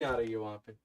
आ रही है वहां पे।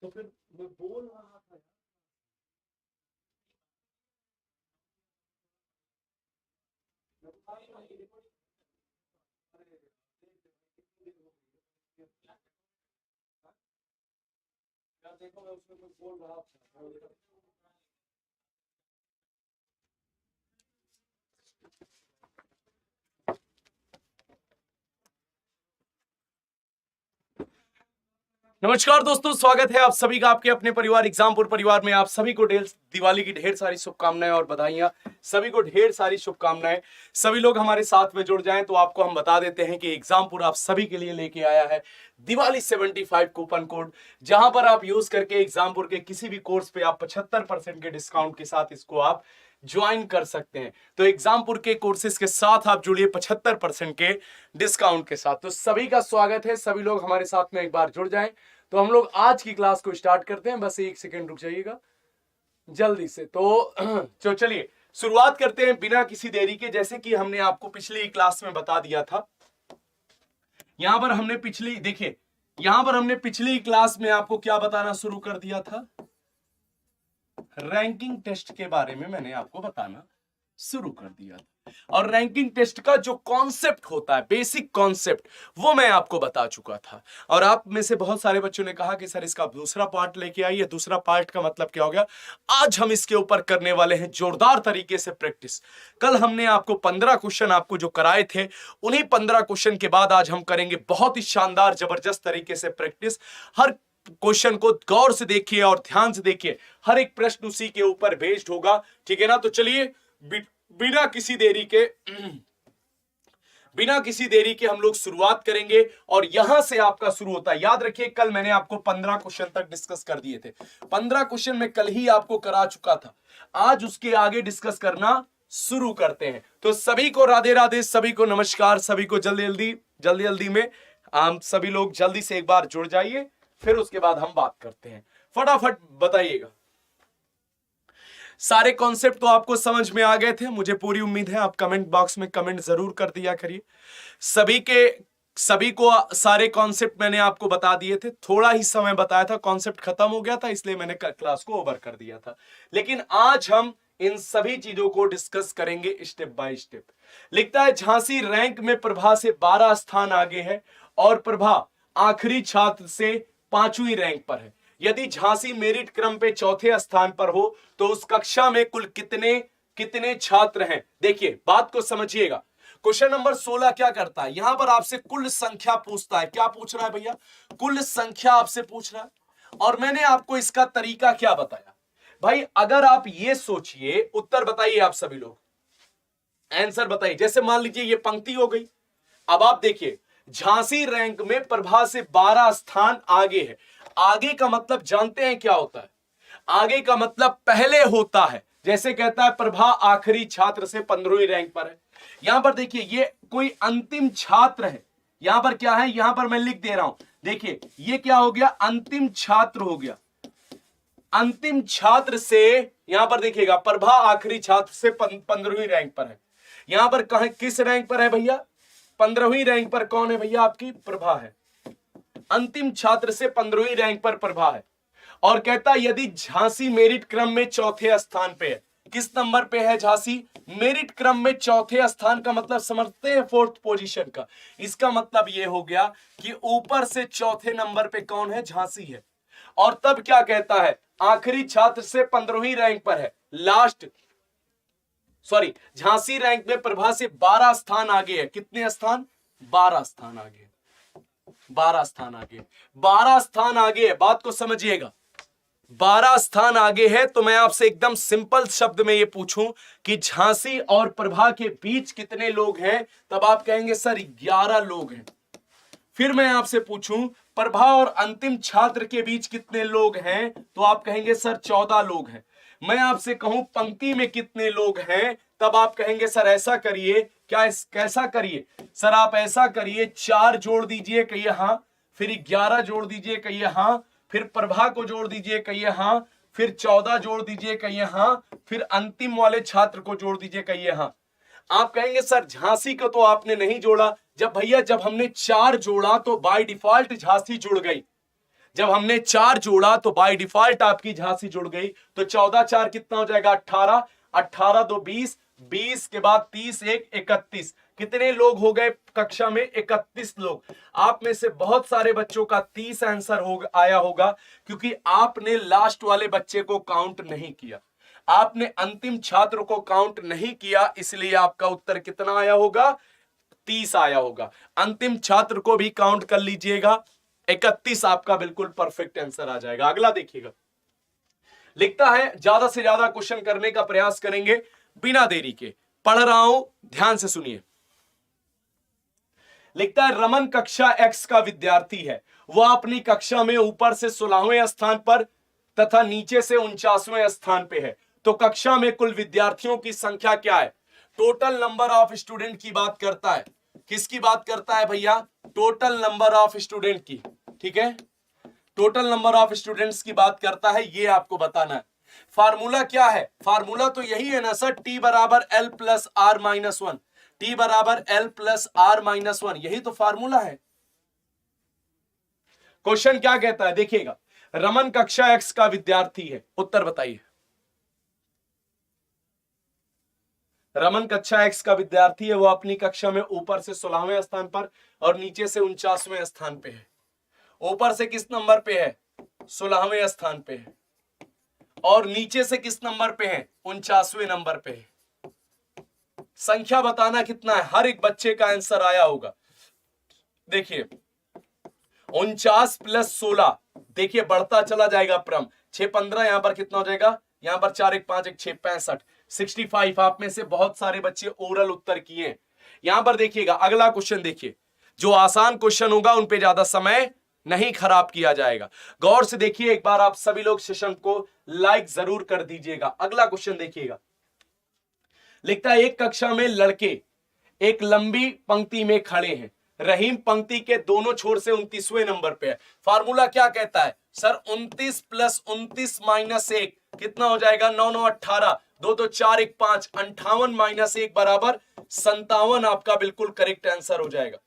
तो फिर मैं बोल रहा था यार, देखो मैं उसमें कुछ बोल रहा था। नमस्कार दोस्तों, स्वागत है आप सभी का आपके अपने परिवार एग्जामपुर परिवार में। आप सभी को दिवाली की ढेर सारी शुभकामनाएं और बधाइयां। सभी को ढेर सारी शुभकामनाएं। सभी लोग हमारे साथ में जुड़ जाएं तो आपको हम बता देते हैं कि एग्जामपुर आप सभी के लिए लेके आया है दिवाली 75 कूपन कोड, जहां पर आप यूज करके एग्जामपुर के किसी भी कोर्स पे आप 75% के डिस्काउंट के साथ इसको आप ज्वाइन कर सकते हैं। तो एग्जामपुर के कोर्सेज के साथ आप जुड़िए 75% के डिस्काउंट के साथ। तो सभी का स्वागत है, सभी लोग हमारे साथ में एक बार जुड़ जाएं। तो हम लोग आज की क्लास को स्टार्ट करते हैं। बस एक सेकेंड रुक जाइएगा जल्दी से। तो चलिए शुरुआत करते हैं बिना किसी देरी के। जैसे कि हमने आपको पिछली क्लास में बता दिया था, यहां पर हमने पिछली क्लास में आपको क्या बताना शुरू कर दिया था? रैंकिंग टेस्ट के बारे में मैंने आपको बताना शुरू कर दिया था। और रैंकिंग टेस्ट का जो कॉन्सेप्ट होता है, बेसिक कॉन्सेप्ट, वो मैं आपको बता चुका था। और आप में से बहुत सारे बच्चों ने कहा कि सर इसका दूसरा पार्ट लेके आइए। दूसरा पार्ट का मतलब क्या हो गया? आज हम इसके ऊपर करने वाले हैं जोरदार तरीके से प्रैक्टिस। कल हमने आपको 15 क्वेश्चन आपको जो कराए थे, उन्हीं 15 क्वेश्चन के बाद आज हम करेंगे बहुत ही शानदार जबरदस्त तरीके से प्रैक्टिस। हर क्वेश्चन को गौर से देखिए और ध्यान से देखिए, हर एक प्रश्न उसी के ऊपर बेस्ड होगा। ठीक है ना? तो चलिए बिना किसी देरी के हम लोग शुरुआत करेंगे। और यहां से आपका शुरू होता है। याद रखिए, कल मैंने आपको 15 क्वेश्चन तक डिस्कस कर दिए थे। 15 क्वेश्चन मैं कल ही आपको करा चुका था। आज उसके आगे डिस्कस करना शुरू करते हैं। तो सभी को राधे राधे, सभी को नमस्कार, सभी को जल्दी जल्दी में आप सभी लोग जल्दी से एक बार जुड़ जाइए, फिर उसके बाद हम बात करते हैं। फटाफट बताइएगा। सारे कॉन्सेप्ट तो आपको समझ में आ गए थे, मुझे पूरी उम्मीद है। आप कमेंट बॉक्स में कमेंट जरूर कर दिया करिए। सभी को सारे कॉन्सेप्ट मैंने आपको बता दिए थे। थोड़ा ही समय बताया था, कॉन्सेप्ट खत्म हो गया था, इसलिए मैंने क्लास को ओवर कर दिया था। लेकिन आज हम इन सभी चीजों को डिस्कस करेंगे स्टेप बाय स्टेप। लिखता है झांसी रैंक में प्रभा से 12 स्थान आगे है और प्रभा आखिरी छात्र से 5वीं रैंक पर है। यदि झांसी मेरिट क्रम पे चौथे स्थान पर हो तो उस कक्षा में कुल कितने कितने छात्र हैं। देखिए बात को समझिएगा, क्वेश्चन नंबर 16 क्या करता है, यहां पर आपसे कुल संख्या पूछता है। क्या पूछ रहा है भैया, कुल संख्या आपसे पूछ रहा है। और मैंने आपको इसका तरीका क्या बताया भाई, अगर आप ये सोचिए, उत्तर बताइए आप सभी लोग, आंसर बताइए। जैसे मान लीजिए ये पंक्ति हो गई, अब आप देखिए झांसी रैंक में प्रभा से 12 स्थान आगे है। आगे का मतलब जानते हैं क्या होता है, आगे का मतलब पहले होता है। जैसे कहता है प्रभा आखिरी छात्र से 15वीं रैंक पर है। यहां पर देखिए ये कोई अंतिम छात्र है, यहां पर क्या है, यहां पर मैं लिख दे रहा हूं, देखिए ये क्या हो गया, अंतिम छात्र हो गया। अंतिम छात्र से यहां पर देखिएगा प्रभा आखिरी छात्र से 15वीं रैंक पर है। यहां पर कहा किस रैंक पर है भैया, 15वीं रैंक पर कौन है भैया, आपकी प्रभा है। अंतिम छात्र से 15वीं रैंक पर प्रभा है। और कहता यदि झांसी मेरिट क्रम में चौथे स्थान पे है, किस नंबर पे है झांसी, मेरिट क्रम में चौथे स्थान का मतलब समझते हैं, फोर्थ पोजीशन का। इसका मतलब यह हो गया कि ऊपर से चौथे नंबर पे कौन है, झांसी है। और तब क्या कहता है, आखिरी छात्र से 15वीं रैंक पर है, लास्ट सॉरी झांसी रैंक में प्रभा से 12 स्थान आगे है। कितने स्थान, 12 स्थान आगे, 12 स्थान आगे, 12 स्थान आगे है। बात को समझिएगा, 12 स्थान आगे है। तो मैं आपसे एकदम सिंपल शब्द में ये पूछूं कि झांसी और प्रभा के बीच कितने लोग हैं, तब आप कहेंगे सर 11 लोग हैं। फिर मैं आपसे पूछूं प्रभा और अंतिम छात्र के बीच कितने लोग हैं, तो आप कहेंगे सर 14 लोग हैं। मैं आपसे कहूं पंक्ति में कितने लोग हैं, तब आप कहेंगे सर ऐसा करिए, कैसा करिए सर, आप ऐसा करिए 4 जोड़ दीजिए, कहिए हां, फिर 11 जोड़ दीजिए, कहिए हां, फिर प्रभा को जोड़ दीजिए, कहिए हां, फिर 14 जोड़ दीजिए, कहिए हां, फिर अंतिम वाले छात्र को जोड़ दीजिए, कहिए हां। आप कहेंगे सर झांसी को तो आपने नहीं जोड़ा। जब भैया जब हमने 4 जोड़ा तो बाय डिफॉल्ट झांसी जुड़ गई। जब हमने 4 जोड़ा तो बाय डिफॉल्ट आपकी झांसी जुड़ गई। तो 14 4 कितना हो जाएगा, 18, 18 2 20, 20 के बाद 30 1 31। कितने लोग हो गए कक्षा में, 31 लोग। आप में से बहुत सारे बच्चों का 30 आंसर आया होगा, क्योंकि आपने लास्ट वाले बच्चे को काउंट नहीं किया, आपने अंतिम छात्र को काउंट नहीं किया, इसलिए आपका उत्तर कितना आया होगा, 30 आया होगा। अंतिम छात्र को भी काउंट कर लीजिएगा, 31 आपका बिल्कुल परफेक्ट आंसर आ जाएगा। अगला देखिएगा, लिखता है ज्यादा से ज्यादा क्वेश्चन करने का प्रयास करेंगे बिना देरी के। पढ़ रहा हूं, ध्यान से सुनिए। लिखता है रमन कक्षा एक्स का विद्यार्थी है, वह अपनी कक्षा में ऊपर से 16वें स्थान पर तथा नीचे से 49वें स्थान पे है। तो कक्षा में कुल विद्यार्थियों की संख्या क्या है, टोटल नंबर ऑफ स्टूडेंट की बात करता है। किसकी बात करता है भैया, टोटल नंबर ऑफ स्टूडेंट की, ठीक है, टोटल नंबर ऑफ स्टूडेंट्स की बात करता है, ये आपको बताना है। फार्मूला क्या है, फार्मूला तो यही है ना सर, टी बराबर L plus R minus one, T बराबर L plus R minus one, यही तो फार्मूला है। क्वेश्चन क्या कहता है देखिएगा, रमन कक्षा एक्स का विद्यार्थी है, उत्तर बताइए। रमन कक्षा एक्स का विद्यार्थी है, वो अपनी कक्षा में ऊपर से 16वें स्थान पर और नीचे से 49वें स्थान पे है। ऊपर से किस नंबर पे है, 16वें स्थान पे है, और नीचे से किस नंबर पे है, 49वें नंबर पे है। संख्या बताना कितना है, हर एक बच्चे का आंसर आया होगा। देखिए 49 प्लस 16, देखिए बढ़ता चला जाएगा क्रम, 6 15, यहां पर कितना हो जाएगा, यहां पर 4 1 5 1 6 65, 65। आप में से बहुत सारे बच्चे ओरल उत्तर किए। यहां पर देखिएगा अगला क्वेश्चन, देखिए जो आसान क्वेश्चन होगा उन पे ज्यादा समय नहीं खराब किया जाएगा। गौर से देखिए, एक बार आप सभी लोग सेशन को लाइक जरूर कर दीजिएगा। अगला क्वेश्चन देखिएगा, लिखता है एक कक्षा में लड़के एक लंबी पंक्ति में खड़े हैं, रहीम पंक्ति के दोनों छोर से 29वें नंबर पे है। फार्मूला क्या कहता है सर, 29 प्लस 29 माइनस 1 कितना हो जाएगा, 9 9 18, 2 2 4 1 5, 58 माइनस 1 बराबर 57। आपका बिल्कुल करेक्ट आंसर हो जाएगा।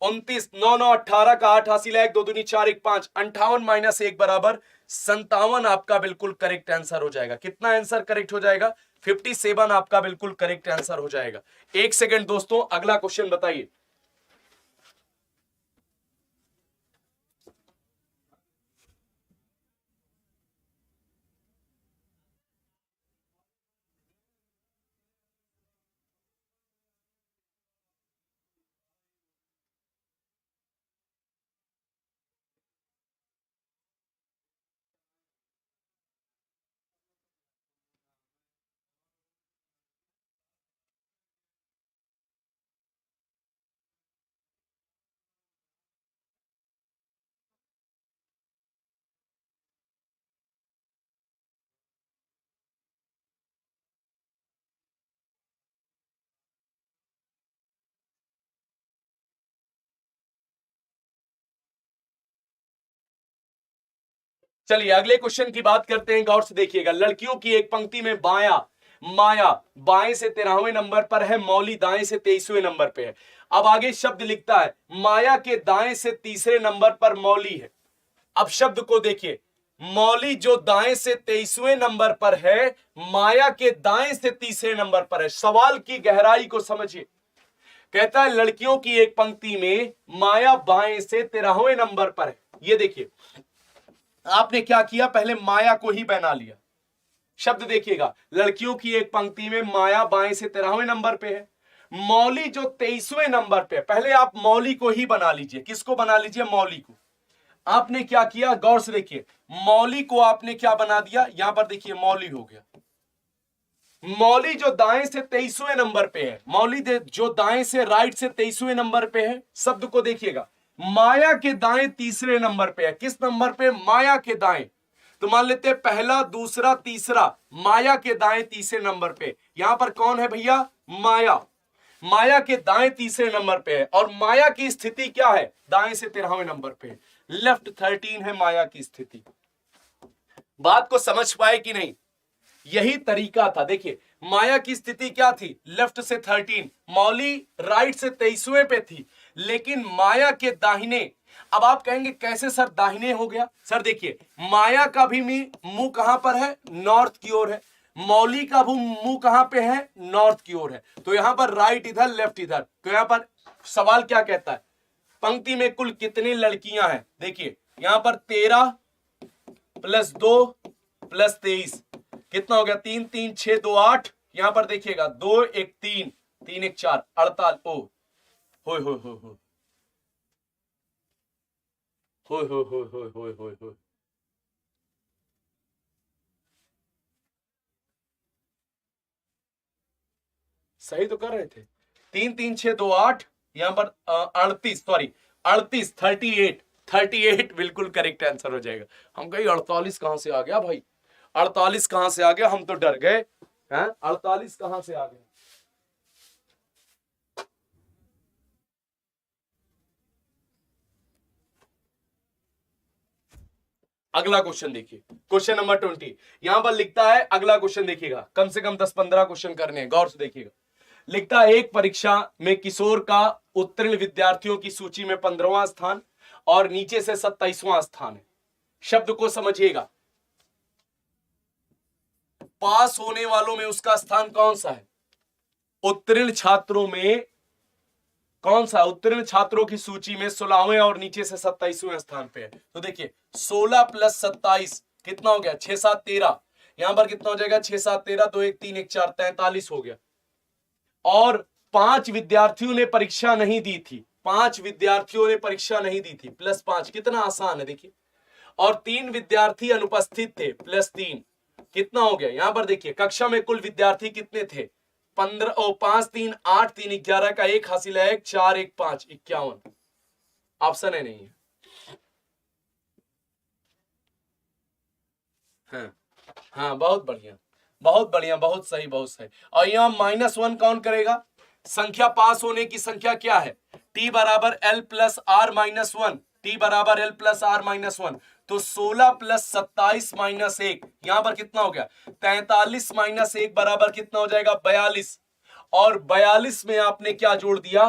29 9 9 18 का 8 हासिल है, 2 दूनी 4 1 5, 58 माइनस 1 बराबर 57। आपका बिल्कुल करेक्ट आंसर हो जाएगा। कितना आंसर करेक्ट हो जाएगा, 57 आपका बिल्कुल करेक्ट आंसर हो जाएगा। एक सेकंड दोस्तों, अगला क्वेश्चन बताइए। चलिए अगले क्वेश्चन की बात करते हैं, गौर से देखिएगा। लड़कियों की एक पंक्ति में माया बाएं से 13वें नंबर पर है, मौली दाएं से 23वें नंबर पे है। अब आगे शब्द लिखता है माया के दाएं से तीसरे नंबर पर मौली है। अब शब्द को देखिए, मौली जो दाएं से 23वें नंबर पर है, माया के दाएं से तीसरे नंबर पर है। सवाल की गहराई को समझिए। कहता है लड़कियों की एक पंक्ति में माया बाएं से 13वें नंबर पर है। ये देखिए, आपने क्या किया, पहले माया को ही बना लिया। शब्द देखिएगा, लड़कियों की एक पंक्ति में माया बाएं से 13वें नंबर पे है, मौली जो 23वें नंबर पे है। पहले आप मौली को ही बना लीजिए। किसको बना लीजिए? मौली को। आपने क्या किया, गौर से देखिए, मौली को आपने क्या बना दिया, यहां पर देखिए मौली हो गया। मौली जो दाएं से 23वें नंबर पे है, मौली जो दाएं से राइट से 23वें नंबर पे है। शब्द को देखिएगा, माया के दाएं तीसरे नंबर पे है। किस नंबर पे? माया के दाएं। तो मान लेते हैं पहला, दूसरा, तीसरा, माया के दाएं तीसरे नंबर पे। यहां पर कौन है भैया? माया। माया के दाएं तीसरे नंबर पे है, और माया की स्थिति क्या है? दाएं से 13वें नंबर पे। लेफ्ट 13 है माया की स्थिति। बात को समझ पाए कि नहीं? यही तरीका था। देखिए माया की स्थिति क्या थी? लेफ्ट से 13, मौली राइट से 23वें पे थी, लेकिन माया के दाहिने। अब आप कहेंगे कैसे सर दाहिने हो गया? सर देखिए, माया का भी मुंह कहां पर है? नॉर्थ की ओर है। मौली का भी मुंह कहां पे है? नॉर्थ की ओर है। तो यहां पर राइट इधर, लेफ्ट इधर। तो यहां पर सवाल क्या कहता है? पंक्ति में कुल कितनी लड़कियां हैं? देखिए यहां पर 13 + 2 + 23 कितना हो गया? 3 3 6 2 8। यहां पर देखिएगा 2 1 3 3 1 4 48। ओ होय होय होय होय होय होय होय होय होय होय होय। सही तो कर रहे थे। 3 3 6 2 8। यहां पर 38, सॉरी 38, 38 38 बिल्कुल करेक्ट आंसर हो जाएगा। हम कहीं 48 कहां से आ गया भाई? 48 कहां से आ गया? हम तो डर गए हैं। 48 कहां से आ गए? अगला क्वेश्चन देखिए, क्वेश्चन नंबर 20। यहां पर लिखता है, अगला क्वेश्चन देखिएगा, कम से कम 10-15 क्वेश्चन करने हैं, गौर से देखिएगा। लिखता है एक परीक्षा में किशोर का उत्तीर्ण विद्यार्थियों की सूची में 15वां स्थान और नीचे से 27वां स्थान है। शब्द को समझिएगा, पास होने वालों में उसका स्थान कौन सा है? उत्तीर्ण छात्रों में कौन सा? उत्तीर्ण छात्रों की सूची में 16वें और नीचे से 27वें स्थान पे है। तो देखिए 16 + 27 कितना हो गया? 6 7 13। यहां पर कितना हो जाएगा? 6 7 13, 2 1 3 1 4, 43 हो गया। और 5 विद्यार्थियों ने परीक्षा नहीं दी थी। 5 विद्यार्थियों ने परीक्षा नहीं दी थी, +5 कितना आसान है देखिए। और 3 विद्यार्थी अनुपस्थित थे, +3 कितना हो गया? यहां पर देखिए कक्षा में कुल विद्यार्थी कितने थे? 15 और 5 3 8 3 11 का 1 हासिल है, 4 1 5 51। ऑप्शन है नहीं है। हाँ हाँ, बहुत बढ़िया, बहुत बढ़िया, बहुत सही, बहुत सही। और यहां -1 कौन करेगा? संख्या पास होने की संख्या क्या है? t बराबर l + r - 1। t बराबर l + r - 1। तो 16 + 27 - 1, यहां पर कितना हो गया? 43 - 1 बराबर कितना हो जाएगा? 42। और 42 में आपने क्या जोड़ दिया?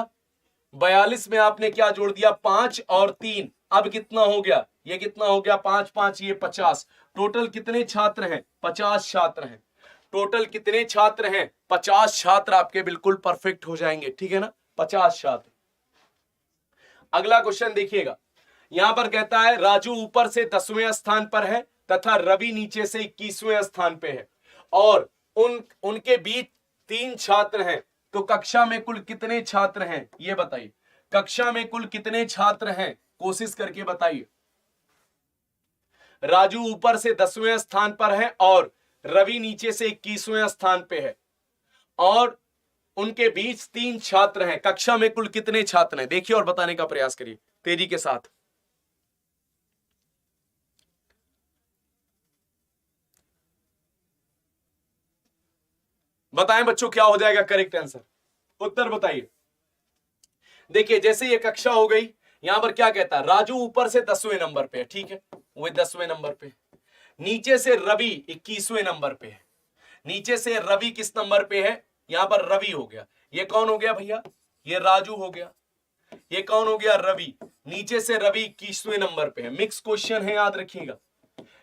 42 में आपने क्या जोड़ दिया? 5 और 3। अब कितना हो गया? ये कितना हो गया? 5 5, ये 50। टोटल कितने छात्र हैं? 50 छात्र हैं। टोटल कितने छात्र हैं? 50 छात्र आपके बिल्कुल परफेक्ट हो जाएंगे, ठीक है ना? 50 छात्र। अगला क्वेश्चन देखिएगा, यहां पर कहता है राजू ऊपर से 10वें स्थान पर है तथा रवि नीचे से 21वें स्थान पे है, और उनके बीच 3 छात्र हैं। तो कक्षा में कुल कितने छात्र हैं? ये बताइए, कक्षा में कुल कितने छात्र हैं? कोशिश करके बताइए। राजू ऊपर से 10वें स्थान पर है और रवि नीचे से 21वें स्थान पे है, और उनके बीच 3 छात्र हैं। कक्षा में कुल कितने छात्र हैं? देखिए और बताने का प्रयास करिए तेजी के साथ। बताएं बच्चों, क्या हो जाएगा करेक्ट आंसर? उत्तर बताइए। देखिए जैसे ये कक्षा हो गई, यहां पर क्या कहता है? राजू ऊपर से 10वें नंबर पे है, ठीक है, वो 10वें नंबर पे। नीचे से रवि 21वें नंबर पे है, नीचे से रवि किस नंबर पे है, यहां पर रवि हो गया, ये कौन हो गया भैया, ये राजू हो गया, ये कौन हो गया, रवि, नीचे से रवि 21वें नंबर पे है। मिक्स क्वेश्चन है, याद रखिएगा।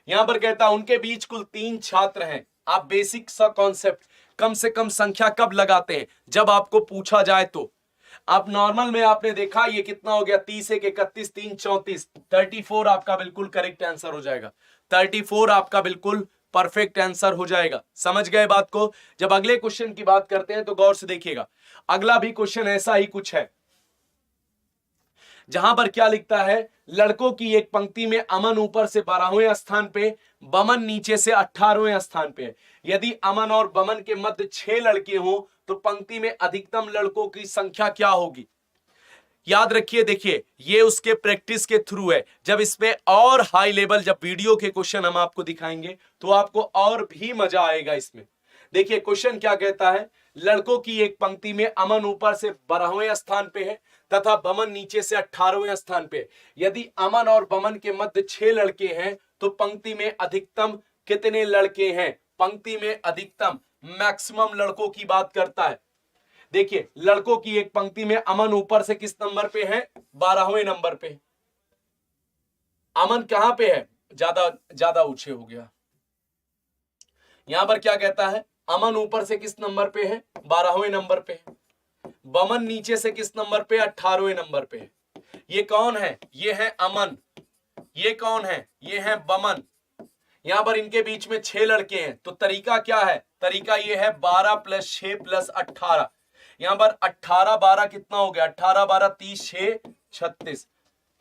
यहां पर कहता है उनके बीच कुल 3 छात्र हैं। आप बेसिक सा कॉन्सेप्ट, कम से कम संख्या कब लगाते हैं, जब आपको पूछा जाए तो। आप नॉर्मल में आपने देखा ये कितना हो गया, 30 1 31 3 34, 34 आपका बिल्कुल करेक्ट आंसर हो जाएगा, 34 आपका बिल्कुल परफेक्ट आंसर हो जाएगा। समझ गए बात को। जब अगले क्वेश्चन की बात करते हैं तो गौर से देखिएगा, अगला भी क्वेश्चन ऐसा ही कुछ है, जहां पर क्या लिखता है, लड़कों की एक पंक्ति में अमन ऊपर से 12वें स्थान पे, बमन नीचे से 18वें स्थान पे है। यदि अमन और बमन के मध्य 6 लड़के हों तो पंक्ति में अधिकतम लड़कों की संख्या क्या होगी। याद रखिए, देखिए ये उसके प्रैक्टिस के थ्रू है। जब इसमें और हाई लेवल, जब वीडियो के क्वेश्चन हम आपको दिखाएंगे तो आपको और भी मजा आएगा इसमें। देखिए क्वेश्चन क्या कहता है, लड़कों की एक पंक्ति में अमन ऊपर से 12वें स्थान पे है तथा बमन नीचे से 18वें स्थान पे। यदि अमन और बमन के मध्य 6 लड़के हैं तो पंक्ति में अधिकतम कितने लड़के हैं। पंक्ति में अधिकतम, मैक्सिमम लड़कों की बात करता है। देखिए लड़कों की एक पंक्ति में अमन ऊपर से किस नंबर पे है, 12वें नंबर पे। अमन कहां पे है, ज्यादा ऊंचे हो गया। यहां पर क्या कहता है, अमन ऊपर से किस नंबर पे है, 12वें नंबर पे है। बमन नीचे से किस नंबर पे, 18वें नंबर पे है। ये कौन है, ये है अमन, ये कौन है, ये है बमन। यहां पर इनके बीच में 6 लड़के हैं, तो तरीका क्या है, तरीका ये है 12 + 6 + 18। यहां पर 18 12 कितना हो गया, 18 12 30 6 36।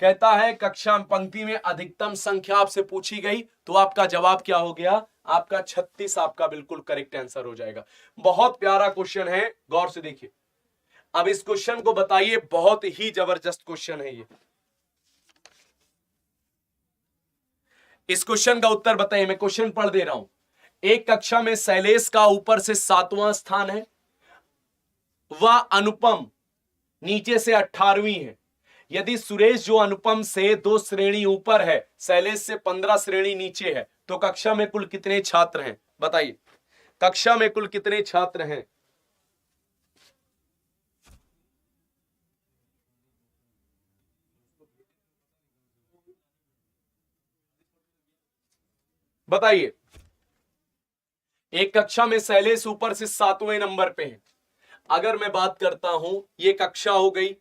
कहता है कक्षा पंक्ति में अधिकतम संख्या आपसे पूछी गई तो आपका जवाब क्या हो गया, आपका 36 आपका बिल्कुल करेक्ट आंसर हो जाएगा। बहुत प्यारा क्वेश्चन है, गौर से देखिए। अब इस क्वेश्चन को बताइए, बहुत ही जबरदस्त क्वेश्चन है ये। इस क्वेश्चन का उत्तर बताइए, मैं क्वेश्चन पढ़ दे रहा हूं। एक कक्षा में शैलेश का ऊपर से 7वां स्थान है, वह अनुपम नीचे से 18वीं है। यदि सुरेश जो अनुपम से 2 श्रेणी ऊपर है, शैलेश से 15 श्रेणी नीचे है, तो कक्षा में कुल कितने छात्र हैं, बताइए। कक्षा में कुल कितने छात्र हैं, बताइए। एक कक्षा में शैलेश ऊपर से 7वें नंबर पे है। अगर मैं बात करता हूं, ये कक्षा हो गई,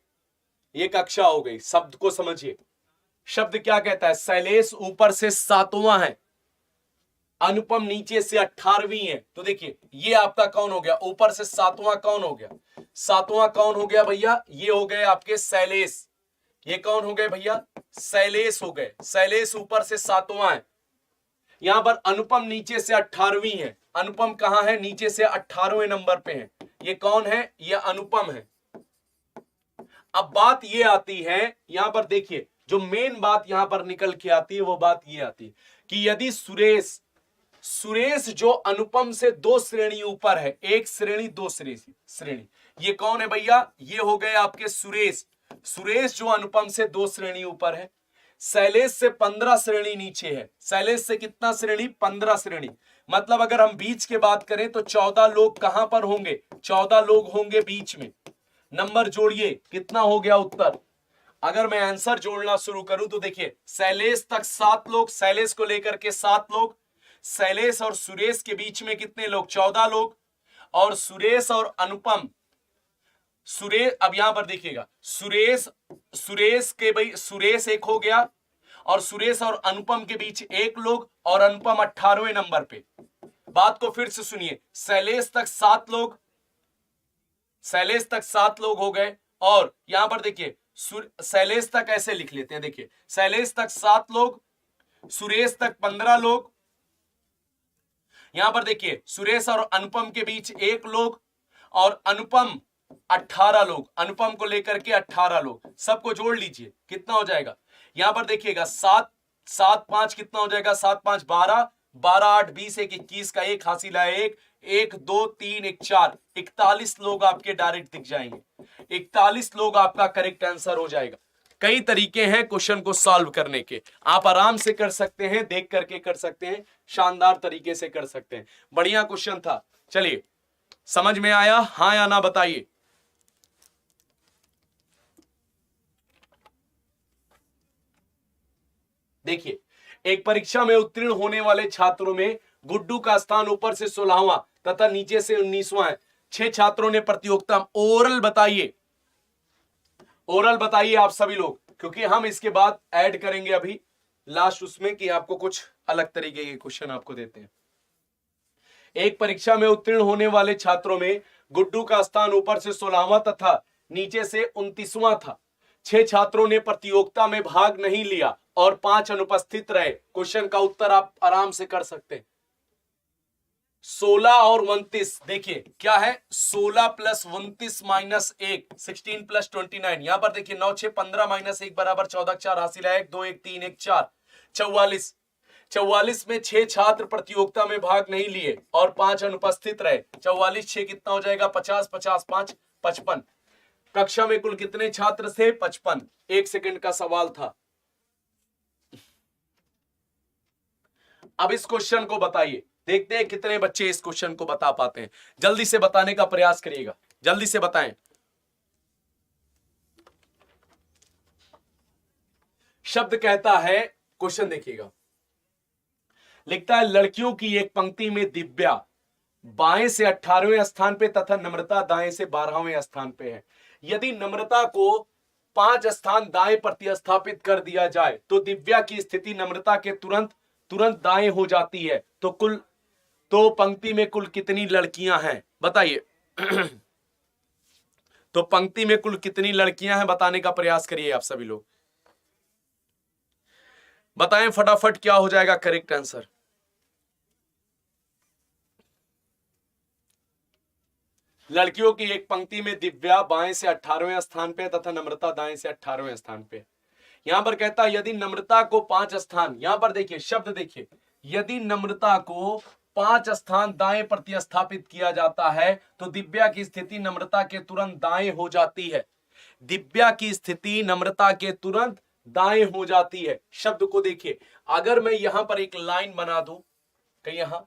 ये कक्षा हो गई। शब्द को समझिए, शब्द क्या कहता है, शैलेश ऊपर से 7वां है, अनुपम नीचे से 18वीं है। तो देखिए ये आपका कौन हो गया, ऊपर से 7वां कौन हो गया, 7वां कौन हो गया भैया, ये हो गए आपके शैलेश। ये कौन हो गए भैया, शैलेश हो गए। शैलेश ऊपर से 7वां है। यहां पर अनुपम नीचे से 18वीं है। अनुपम कहां है, नीचे से 18वें नंबर पे है। ये कौन है, ये अनुपम है। अब बात ये आती है, यहां पर देखिए जो मेन बात यहां पर निकल के आती है, वो बात ये आती है कि यदि सुरेश जो अनुपम से 2 श्रेणी ऊपर है, 1 श्रेणी 2 श्रेणी, ये कौन है भैया, ये हो गए आपके सुरेश। सुरेश जो अनुपम से 2 श्रेणी ऊपर है, शैलेश से 15 श्रेणी नीचे है। शैलेश से कितना श्रेणी, 15 श्रेणी। मतलब अगर हम बीच के बात करें तो 14 लोग कहां पर होंगे, 14 लोग होंगे बीच में। नंबर जोड़िए, कितना हो गया उत्तर। अगर मैं आंसर जोड़ना शुरू करूं तो देखिए शैलेश तक 7 लोग, शैलेश को लेकर के 7 लोग, शैलेश और सुरेश के बीच में कितने लोग, 14 लोग, और सुरेश और अनुपम, सुरेश, अब यहां पर देखिएगा सुरेश के भाई सुरेश एक हो गया, और सुरेश और अनुपम के बीच 1 लोग, और अनुपम 18वें नंबर पे। बात को फिर से सुनिए, शैलेश तक 7 लोग, शैलेश तक 7 लोग हो गए, और यहां पर देखिए शैलेश तक ऐसे लिख लेते हैं, देखिए शैलेश तक 7 लोग, सुरेश तक 15 लोग, यहां पर देखिए सुरेश और अनुपम के बीच 1 लोग, और अनुपम 18 लोग, अनुपम को लेकर के 18 लोग। सबको जोड़ लीजिए, कितना हो जाएगा, यहां पर देखिएगा 7 7 5 कितना हो जाएगा, 7 5 12, 12 8 20 1 21 का 1 हासिल है, 1 1 2 3 1 4, 41 लोग आपके डायरेक्ट दिख जाएंगे। 41 लोग आपका करेक्ट आंसर हो जाएगा। कई तरीके हैं क्वेश्चन को सॉल्व करने के। आप आराम से कर सकते हैं, देख करके कर सकते हैं, शानदार तरीके से कर सकते हैं। बढ़िया क्वेश्चन था। चलिए, समझ में आया? हाँ या ना बताइए। देखिए, एक परीक्षा में उत्तीर्ण होने वाले छात्रों में गुड्डू का स्थान ऊपर से 16वां तथा नीचे से 19वां है। 6 छात्रों ने प्रतियोगिता ओरल बताइए, ओरल बताइए आप सभी लोग, क्योंकि हम इसके बाद ऐड करेंगे अभी लास्ट उसमें कि आपको कुछ अलग तरीके के क्वेश्चन आपको देते हैं। एक परीक्षा में उत्तीर्ण होने वाले छात्रों में गुड्डू का स्थान ऊपर से 16वां तथा नीचे से 29वां था। 6 छात्रों ने प्रतियोगिता में भाग नहीं लिया और 5 अनुपस्थित रहे। क्वेश्चन का उत्तर आप आराम से कर सकते हैं। 16 और 29, देखिए क्या है, 16 प्लस 29 माइनस 1, 16 प्लस 29। यहां पर देखिए 9 6 15 माइनस 1 बराबर 14, 4 हासिल है 1 2 1 3 1 4, 44। 44 में 6 छात्र प्रतियोगिता में भाग नहीं लिए और 5 अनुपस्थित रहे। 44 6 कितना हो जाएगा? 50, 50 5 55। कक्षा में कुल कितने छात्र थे? 55। 1 सेकंड का सवाल था। अब इस क्वेश्चन को बताइए, देखते हैं कितने बच्चे इस क्वेश्चन को बता पाते हैं। जल्दी से बताने का प्रयास करिएगा, जल्दी से बताएं। शब्द कहता है, क्वेश्चन देखिएगा, लिखता है लड़कियों की एक पंक्ति में दिव्या बाएं से 18वें स्थान पे तथा नम्रता दाएं से 12वें स्थान पे है। यदि नम्रता को 5 स्थान दाएं प्रतिस्थापित कर दिया जाए तो दिव्या की स्थिति नम्रता के तुरंत दाएं हो जाती है। तो पंक्ति में कुल कितनी लड़कियां हैं बताइए। तो पंक्ति में कुल कितनी लड़कियां हैं बताने का प्रयास करिए आप सभी लोग, बताएं फटाफट क्या हो जाएगा करेक्ट आंसर। लड़कियों की एक पंक्ति में दिव्या बाएं से 18वें स्थान पे तथा नम्रता दाएं से 18वें स्थान पे। यहां पर कहता है यदि नम्रता को 5 स्थान, यहां पर देखिए शब्द देखिए, यदि नम्रता को 5 स्थान दाएं प्रतिस्थापित किया जाता है तो दिव्या की स्थिति नम्रता के तुरंत दाएं हो जाती है। दिव्या की स्थिति नम्रता के तुरंत दाएं हो जाती है। शब्द को देखिए, अगर मैं यहां पर एक लाइन बना दूं, कहीं यहां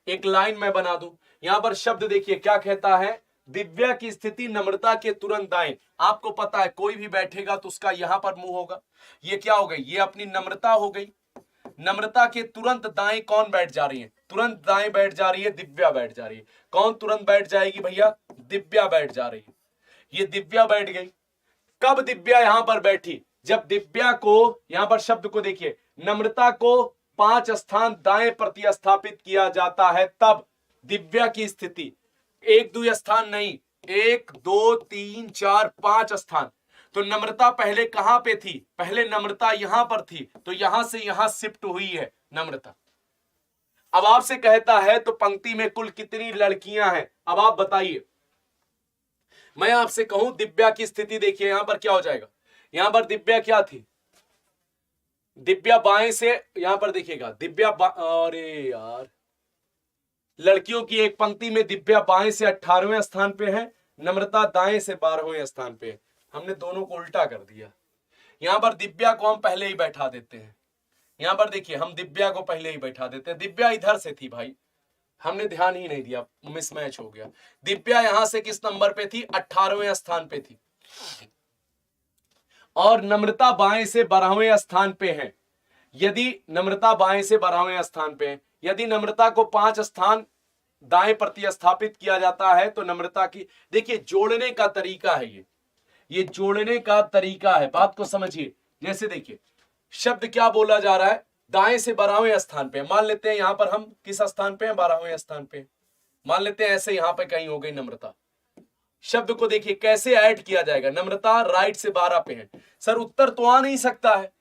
एक लाइन मैं बना दूं, यहां पर शब्द देखिए क्या कहता है, दिव्या की स्थिति नम्रता के तुरंत दाएं। आपको पता है कोई भी बैठेगा तो उसका यहां पर मुंह होगा। ये क्या हो गई? ये अपनी नम्रता हो गई। नम्रता के तुरंत दाएं कौन बैठ जा रही है? तुरंत दाएं बैठ जा रही है दिव्या बैठ जा रही है। कौन तुरंत बैठ जाएगी भैया? दिव्या बैठ जा रही है। ये दिव्या बैठ गई। कब दिव्या यहां पर बैठी? जब दिव्या को, यहां पर शब्द को देखिए, नम्रता को 5 स्थान दाएं प्रतिस्थापित किया जाता है तब दिव्या की स्थिति 1 2 स्थान नहीं, 1 2 3 4 5 स्थान। तो नम्रता पहले कहां पे थी? पहले नम्रता यहां पर थी, तो यहां से यहां शिफ्ट हुई है नम्रता। अब आपसे कहता है तो पंक्ति में कुल कितनी लड़कियां हैं? अब आप बताइए। मैं आपसे कहूं दिव्या की स्थिति देखिए, यहां पर क्या हो जाएगा? यहां पर दिव्या क्या थी? दिव्या बाएं से, यहां पर देखिएगा दिव्या अरे यार, लड़कियों की एक पंक्ति में दिव्या बाएं से 18वें स्थान पे है, नम्रता दाएं से 12वें स्थान पे है। हमने दोनों को उल्टा कर दिया। यहां पर दिव्या को हम पहले ही बैठा देते हैं। यहां पर देखिए हम दिव्या को पहले ही बैठा देते हैं। दिव्या इधर से थी भाई, हमने ध्यान ही नहीं दिया, मिसमैच हो गया। दिव्या यहां से किस नंबर पे थी? 18वें स्थान पे थी और नम्रता बाएं से 12वें स्थान पे है। यदि नम्रता बाएं से 12वें स्थान पे है, यदि नम्रता को 5 स्थान दाएं प्रतिस्थापित किया जाता है तो नम्रता की, देखिए जोड़ने का तरीका है, ये जोड़ने का तरीका है, बात को समझिए। जैसे देखिए शब्द क्या बोला जा रहा है, दाएं से 12वें स्थान पे। मान लेते हैं यहां पर हम किस स्थान पे हैं? 12वें स्थान पे। मान लेते हैं ऐसे यहां पे कहीं हो गई नम्रता। शब्द को देखिए कैसे ऐड किया जाएगा। नम्रता राइट से 12 पे है। सर उत्तर तो आ नहीं सकता है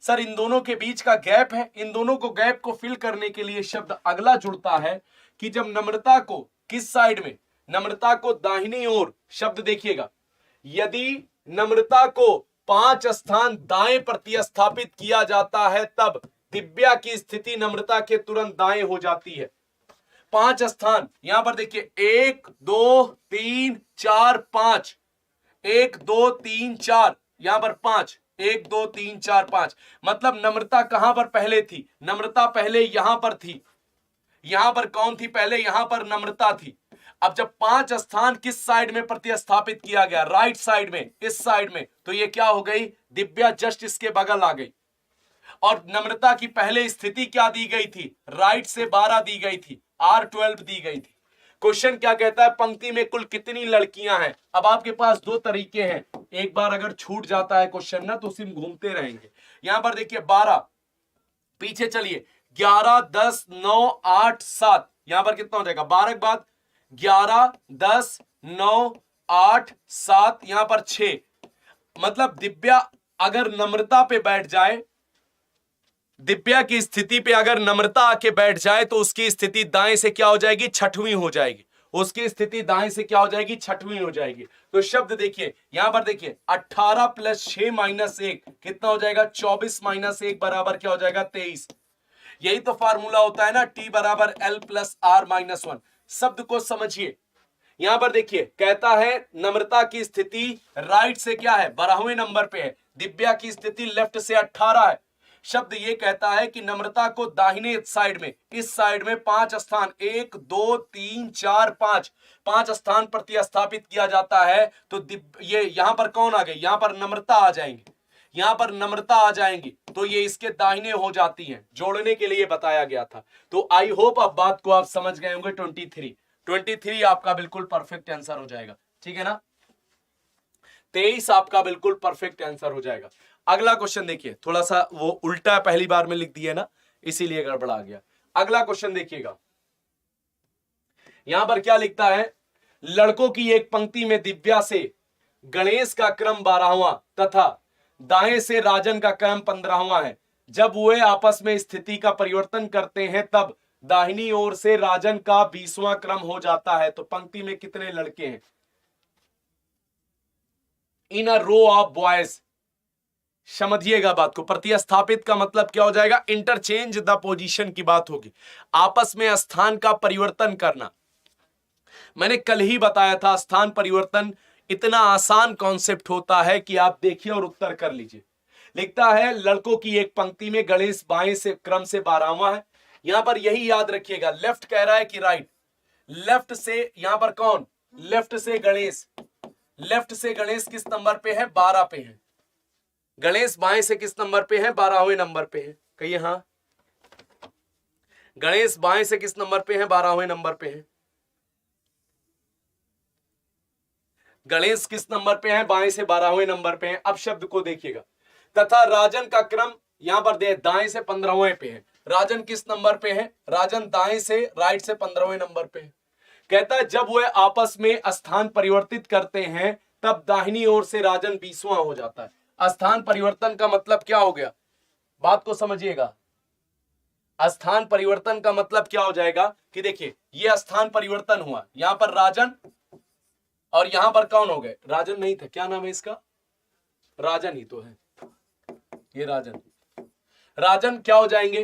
सर, इन दोनों के बीच का गैप है। इन दोनों को गैप को फिल करने के लिए शब्द अगला जुड़ता है कि जब नम्रता को किस साइड में, नम्रता को दाहिनी ओर, शब्द देखिएगा, यदि नम्रता को 5 स्थान दाएं प्रतिस्थापित किया जाता है तब दिव्या की स्थिति नम्रता के तुरंत दाएं हो जाती है। 5 स्थान, यहां पर देखिए 1 2 3 4 5, 1 2 3 4, यहां पर 5, 1 2 3 4 5। मतलब नम्रता कहां पर पहले थी? नम्रता पहले यहां पर थी। यहां पर कौन थी पहले? यहां पर नम्रता थी। अब जब 5 स्थान किस साइड में प्रतिस्थापित किया गया? राइट साइड में, इस साइड में, तो ये क्या हो गई? दिव्या जस्ट इसके बगल आ गई। और नम्रता की पहले स्थिति क्या दी गई थी? राइट से 12 दी गई थी, R12 दी गई थी। क्वेश्चन क्या कहता है? पंक्ति में कुल कितनी लड़कियां हैं? अब आपके पास दो तरीके हैं। एक बार अगर छूट जाता है क्वेश्चन ना तो सिम घूमते रहेंगे। यहां पर देखिए 12, पीछे चलिए 11 10 9 8 7, यहां पर कितना हो जाएगा? 12 के बाद 11 10 9 8 7, यहां पर 6। मतलब दिव्या अगर नम्रता पे बैठ जाए, दिव्या की स्थिति पे अगर नम्रता आके बैठ जाए तो उसकी स्थिति दाएं से क्या हो जाएगी? छठवीं हो जाएगी। उसकी स्थिति दाएं से क्या हो जाएगी? छठवीं हो जाएगी। तो शब्द देखिए, यहां पर देखिए 18 + 6 - 1 कितना हो जाएगा? 24 - 1 बराबर क्या हो जाएगा? 23। यही तो फार्मूला होता है ना, T = L + R - 1। शब्द को समझिए। यहां पर देखिए कहता है नम्रता की स्थिति राइट से क्या है? 12वें नंबर पे है। दिव्या की स्थिति लेफ्ट से 18 है। शब्द ये कहता है कि नम्रता को दाहिने साइड में, इस साइड में 5 स्थान, 1 2 3 4 5 स्थान प्रतिस्थापित किया जाता है। तो ये यहां पर कौन आ गई? यहां पर नम्रता आ जाएंगी। यहां पर नम्रता आ जाएंगी तो ये इसके दाहिने हो जाती हैं। जोड़ने के लिए बताया गया था। तो आई होप अब बात को आप समझ गए होंगे। 23 आपका बिल्कुल परफेक्ट आंसर हो जाएगा। ठीक है ना? 23 आपका बिल्कुल परफेक्ट आंसर हो जाएगा। अगला क्वेश्चन देखिए, थोड़ा सा वो उल्टा पहली बार में लिख दिया ना, इसीलिए गड़बड़ा गया। अगला क्वेश्चन देखिएगा, यहां पर क्या लिखता है? लड़कों की एक पंक्ति में दिव्या से गणेश का क्रम 12वां तथा दाएं से राजन का क्रम 15वां है। जब वे आपस में स्थिति का परिवर्तन करते हैं तब दाहिनी ओर से राजन का 20वां क्रम हो जाता है। तो पंक्ति में कितने लड़के हैं? इन अ रो ऑफ बॉयज। समझिएगा बात को। प्रतिस्थापित का मतलब क्या हो जाएगा? इंटरचेंज द पोजीशन की बात होगी। आपस में स्थान का परिवर्तन करना। मैंने कल ही बताया था स्थान परिवर्तन इतना आसान कॉन्सेप्ट होता है कि आप देखिए और उत्तर कर लीजिए। लिखता है लड़कों की एक पंक्ति में गणेश बाएं से क्रम से 12वां है। यहां पर यही याद रखिएगा, लेफ्ट कह रहा है कि राइट। लेफ्ट से यहां पर कौन? लेफ्ट से गणेश। लेफ्ट से गणेश किस नंबर पे है? 12 पे है। गणेश बाएं से किस नंबर पे है? 12वें नंबर पे है। कहिए हाँ। गणेश बाएं से किस नंबर पे है? 12वें नंबर पे है। गणेश किस नंबर पे है? बाएं से 12वें नंबर पे है। अब शब्द को देखिएगा, तथा राजन का क्रम यहां पर दे दाएं से 15वें पे है। राजन किस नंबर पे है? राजन दाएं से राइट से 15वें नंबर पे है। कहता है जब वे आपस में स्थान परिवर्तित करते हैं तब दाहिनी ओर से राजन 20वां हो जाता है। स्थान परिवर्तन का मतलब क्या हो गया? बात को समझिएगा। स्थान परिवर्तन का मतलब क्या हो जाएगा कि देखिए ये स्थान परिवर्तन हुआ, यहां पर राजन और यहां पर कौन हो गए? राजन नहीं था, क्या नाम है इसका? राजन ही तो है, ये राजन। राजन क्या हो जाएंगे?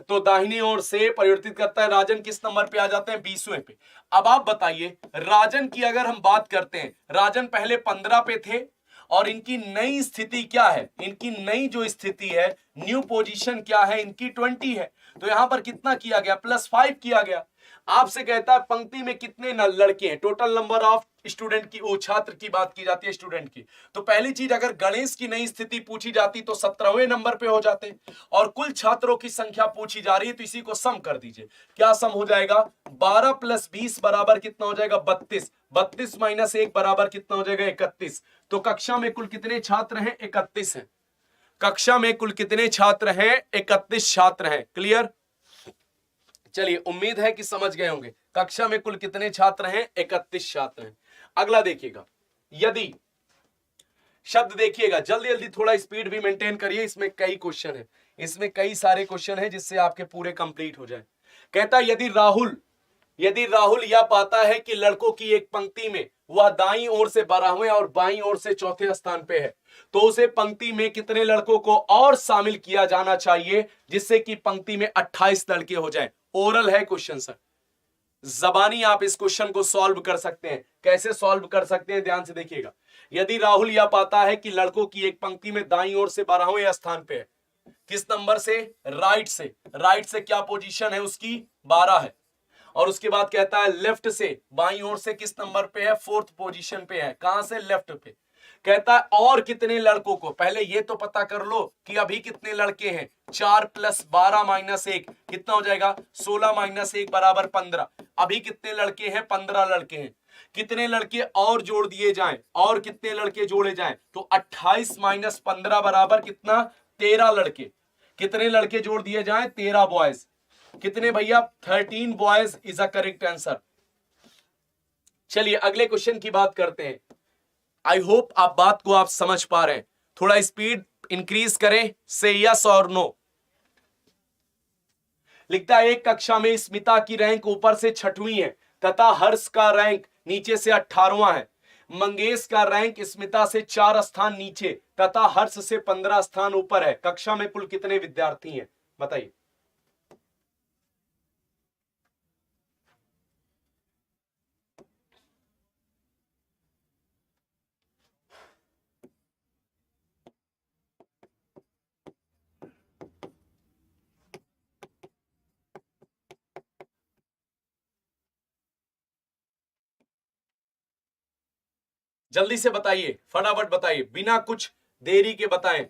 तो दाहिनी ओर से परिवर्तित करता है। राजन किस नंबर पे आ जाते हैं? 20वें पे। अब आप बताइए राजन की अगर हम बात करते हैं, राजन पहले 15 पे थे और इनकी नई स्थिति क्या है? इनकी नई जो स्थिति है, न्यू पोजीशन क्या है? इनकी 20 है। तो यहां पर कितना किया गया? +5 किया गया। आपसे कहता है पंक्ति में कितने लड़के हैं? टोटल नंबर ऑफ स्टूडेंट की, वो छात्र की बात की जाती है, स्टूडेंट की। तो पहली चीज अगर गणेश की नई स्थिति पूछी जाती तो 17वें नंबर पे हो जाते, और कुल छात्रों की संख्या पूछी जा रही है तो इसी को सम कर दीजिए। क्या सम हो जाएगा? 12 + 20 बराबर कितना हो जाएगा? 32। 32 - 1 बराबर कितना हो जाएगा? 31। तो कक्षा में कुल कितने छात्र हैं? 31 हैं। कक्षा में कुल कितने छात्र हैं? 31 छात्र हैं। क्लियर? चलिए, उम्मीद है कि समझ गए होंगे। कक्षा में कुल कितने छात्र हैं? 31 छात्र हैं। अगला देखिएगा, यदि शब्द देखिएगा, जल्दी जल्दी थोड़ा स्पीड भी मेंटेन करिए, इसमें कई क्वेश्चन है, इसमें कई सारे क्वेश्चन है जिससे आपके पूरे कंप्लीट हो जाए। कहता है यदि राहुल यह पाता है कि लड़कों की एक पंक्ति में वह दाईं ओर से 12वें और बाईं ओर से चौथे स्थान पे है तो उसे पंक्ति में कितने लड़कों को और शामिल किया जाना चाहिए जिससे कि पंक्ति में 28 लड़के हो जाएं। ओरल है क्वेश्चन सर, जबानी आप इस क्वेश्चन को सॉल्व कर सकते हैं। कैसे सॉल्व कर सकते हैं, ध्यान से देखिएगा। यदि राहुल यह पाता है कि लड़कों की एक पंक्ति में दाईं ओर से 12वें स्थान पे है, किस नंबर से, राइट से, राइट से क्या पोजीशन है उसकी, 12 है। और उसके बाद कहता है लेफ्ट से, बाईं ओर से किस नंबर पे है, 4th पोजीशन पे है। कहां से, लेफ्ट पे। कहता है और कितने लड़कों को, पहले ये तो पता कर लो कि अभी कितने लड़के हैं। 4 + 12 - 1 कितना हो जाएगा, 16 - 1 = 15। अभी कितने लड़के हैं, 15 लड़के हैं। कितने लड़के और जोड़ दिए जाएं, और कितने लड़के जोड़े जाएं, तो 28 - 15 बराबर कितना, 13 लड़के। कितने लड़के जोड़ दिए जाएं, 13 बॉयज। कितने भैया, 13 boys is a correct answer. चलिए अगले क्वेश्चन की बात करते हैं। आई होप आप बात को आप समझ पा रहे हैं। थोड़ा स्पीड इंक्रीज करें, से यस और नो। लिखता है एक कक्षा में स्मिता की रैंक ऊपर से 6वीं है तथा हर्ष का रैंक नीचे से 18वां है। मंगेश का रैंक स्मिता से 4 स्थान नीचे तथा हर्ष से 15 स्थान ऊपर है। कक्षा में कुल कितने विद्यार्थी हैं, बताइए। जल्दी से बताइए, फटाफट बताइए, बिना कुछ देरी के बताएं।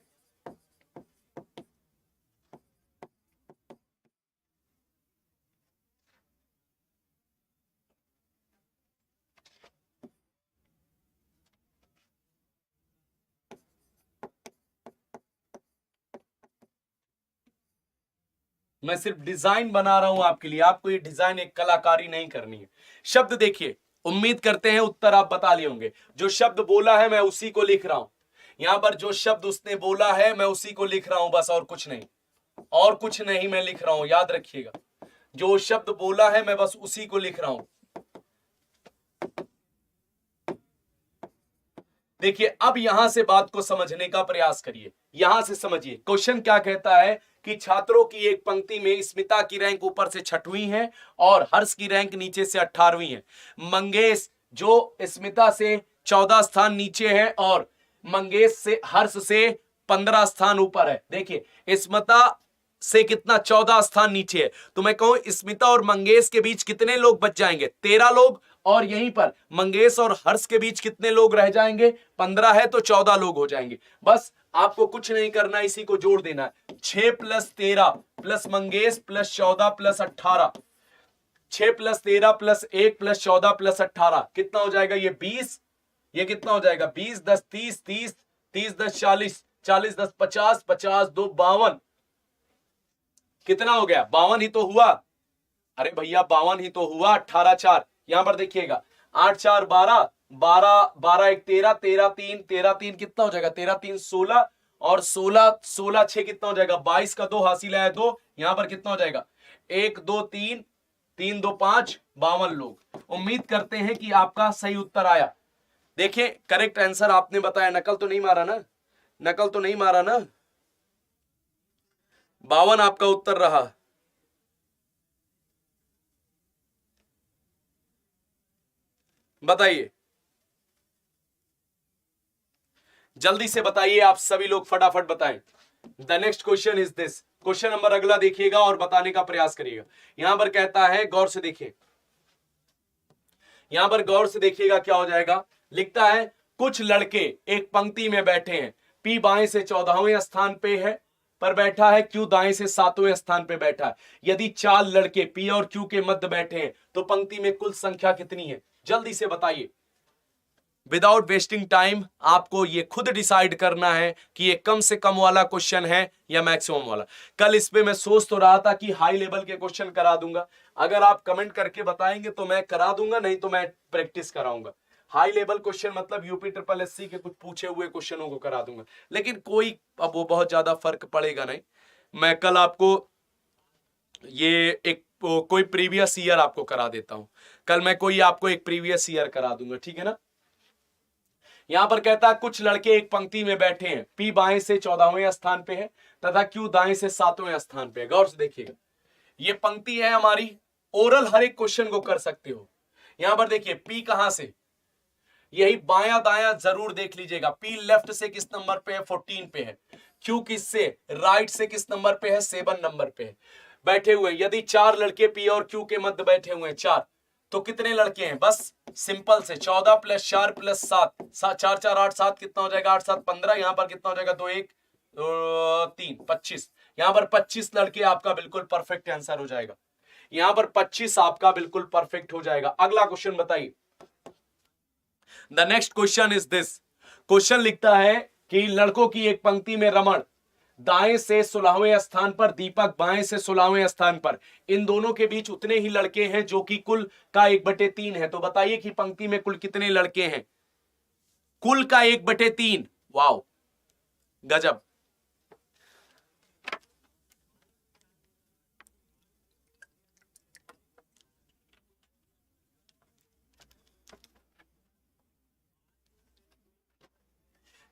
मैं सिर्फ डिजाइन बना रहा हूं आपके लिए, आपको ये डिजाइन एक कलाकारी नहीं करनी है। शब्द देखिए, उम्मीद करते हैं उत्तर आप बता लिए होंगे। जो शब्द बोला है मैं उसी को लिख रहा हूं। यहां पर जो शब्द उसने बोला है मैं उसी को लिख रहा हूं, बस और कुछ नहीं, और कुछ नहीं मैं लिख रहा हूं, याद रखिएगा। जो शब्द बोला है मैं बस उसी को लिख रहा हूं। देखिए अब यहां से बात को समझने का प्रयास करिए, यहां से समझिए। क्वेश्चन क्या कहता है कि छात्रों की एक पंक्ति में स्मिता की रैंक ऊपर से 6वीं है और हर्ष की रैंक नीचे से 18वीं है। मंगेश जो स्मिता से 14 स्थान नीचे है और मंगेश से, हर्ष से 15 स्थान ऊपर है। देखिए स्मिता से कितना, 14 स्थान नीचे है। तो मैं कहूं स्मिता और मंगेश के बीच कितने लोग बच जाएंगे, 13 लोग। और यहीं पर मंगेश और हर्ष के बीच कितने लोग रह जाएंगे, 15 है तो 14 लोग हो जाएंगे। बस आपको कुछ नहीं करना, इसी को जोड़ देना है। 6 + 13 plus Mangesh plus 14 plus 18, 6 + 13 plus 1 plus 14 plus 18 कितना हो जाएगा, ये 20। ये कितना हो जाएगा, 20 10 30, 30 30 10 40, 40 10 50, 50 2 52। कितना हो गया, 52 ही तो हुआ। अरे भैया 52 ही तो हुआ। 18 4, यहां पर देखिएगा, 8 4 12, 12 12 1 13, 13 3, 13 3 कितना हो जाएगा, 13 3 16, और 16 16 6 कितना हो जाएगा, 22 का 2 हासिल आया 2। यहां पर कितना हो जाएगा, 1 2 3, 3 2 5, 52 लोग। उम्मीद करते हैं कि आपका सही उत्तर आया। देखिए करेक्ट आंसर आपने बताया, नकल तो नहीं मारा ना, नकल तो नहीं मारा ना। 52 आपका उत्तर रहा। बताइए, जल्दी से बताइए, आप सभी लोग फटाफट बताएं। The next question is this. Question number अगला देखिएगा और बताने का प्रयास करिएगा। यहां पर कहता है, गौर से देखिए, यहां पर गौर से देखिएगा क्या हो जाएगा। लिखता है कुछ लड़के एक पंक्ति में बैठे हैं, पी बाएं से 14वें स्थान पे है पर बैठा है, क्यू दाएं से 7वें स्थान पे बैठा है। यदि 4 लड़के पी और क्यू के मध्य बैठे हैं तो पंक्ति में कुल संख्या कितनी है, जल्दी से बताइए। विदाउट वेस्टिंग टाइम आपको ये खुद डिसाइड करना है कि ये कम से कम वाला क्वेश्चन है या मैक्सिमम वाला। कल इस पे मैं सोच तो रहा था कि हाई लेवल के क्वेश्चन करा दूंगा। अगर आप कमेंट करके बताएंगे तो मैं करा दूंगा, नहीं तो मैं प्रैक्टिस कराऊंगा। हाई लेवल क्वेश्चन मतलब यूपी ट्रिपल एससी के कुछ पूछे हुए क्वेश्चनों को करा दूंगा, लेकिन कोई अब वो बहुत ज्यादा फर्क पड़ेगा नहीं। मैं कल आपको ये एक कोई प्रीवियस ईयर आपको करा देता हूं। कल मैं कोई आपको एक प्रीवियस ईयर करा दूंगा, ठीक है ना। यहां पर कहता है कुछ लड़के एक पंक्ति में बैठे हैं, पी बाएं से 14वें स्थान पे है तथा क्यू दाएं से 7वें स्थान पे है। गौर से देखिएगा, ये पंक्ति है हमारी, ओरल हर एक क्वेश्चन को कर सकते हो। यहां पर देखिए पी कहां से, यही बायां दायां जरूर देख लीजिएगा। पी लेफ्ट से किस नंबर पे है, 14 पे है। क्यू किससे, राइट से किस नंबर पे है, 7 नंबर पे है। बैठे हुए यदि 4 लड़के पी और क्यू के मध्य बैठे हुए हैं 4, तो कितने लड़के हैं, बस सिंपल से 14 + 4 + 7, 4 4 8 7 कितना हो जाएगा, 8 7 15। यहां पर कितना हो जाएगा, 2 1 3 25। यहां पर 25 लड़के आपका बिल्कुल परफेक्ट आंसर हो जाएगा। यहां पर 25 आपका बिल्कुल परफेक्ट हो जाएगा। अगला क्वेश्चन बताइए। The next question is this. Question लिखता है कि लड़कों की एक पंक्ति में रमण दाएं से 16वें स्थान पर, दीपक बाएं से 16वें स्थान पर, इन दोनों के बीच उतने ही लड़के हैं जो कि कुल का 1/3 है। तो बताइए कि पंक्ति में कुल कितने लड़के हैं, कुल का 1/3। वाओ, गजब।